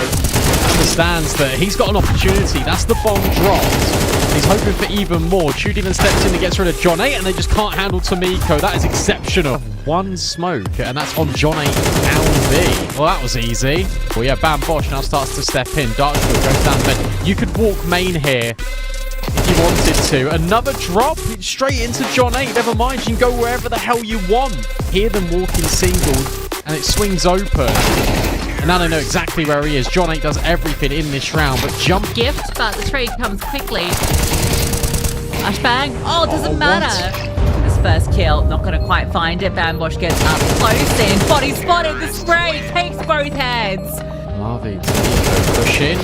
understands that he's got an opportunity. That's the bomb dropped. He's hoping for even more. Chudy then steps in and gets rid of John 8, and they just can't handle Tamiko. That is exceptional. One smoke, and that's on John 8 down B. Well, that was easy. Well, yeah, Bam Bosch now starts to step in. Darkfield goes down mid. You could walk main here if you wanted to. Another drop straight into John 8. Never mind, you can go wherever the hell you want. Hear them walking single, and it swings open. And now they know exactly where he is. John 8 does everything in this round, but jump gift, but the trade comes quickly. Flashbang. Oh, it doesn't matter. This first kill, not going to quite find it. Bambosh gets up close in. Body spotted. The spray takes both heads. Marvy push in.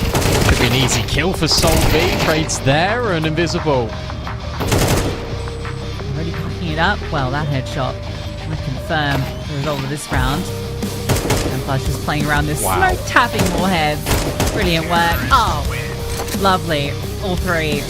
Could be an easy kill for Sol B. Trades there, and Invisible. Already picking it up. Well, that headshot would confirm the result of this round. And Flush is playing around this smoke, tapping more heads. Brilliant work. Oh, lovely. All three.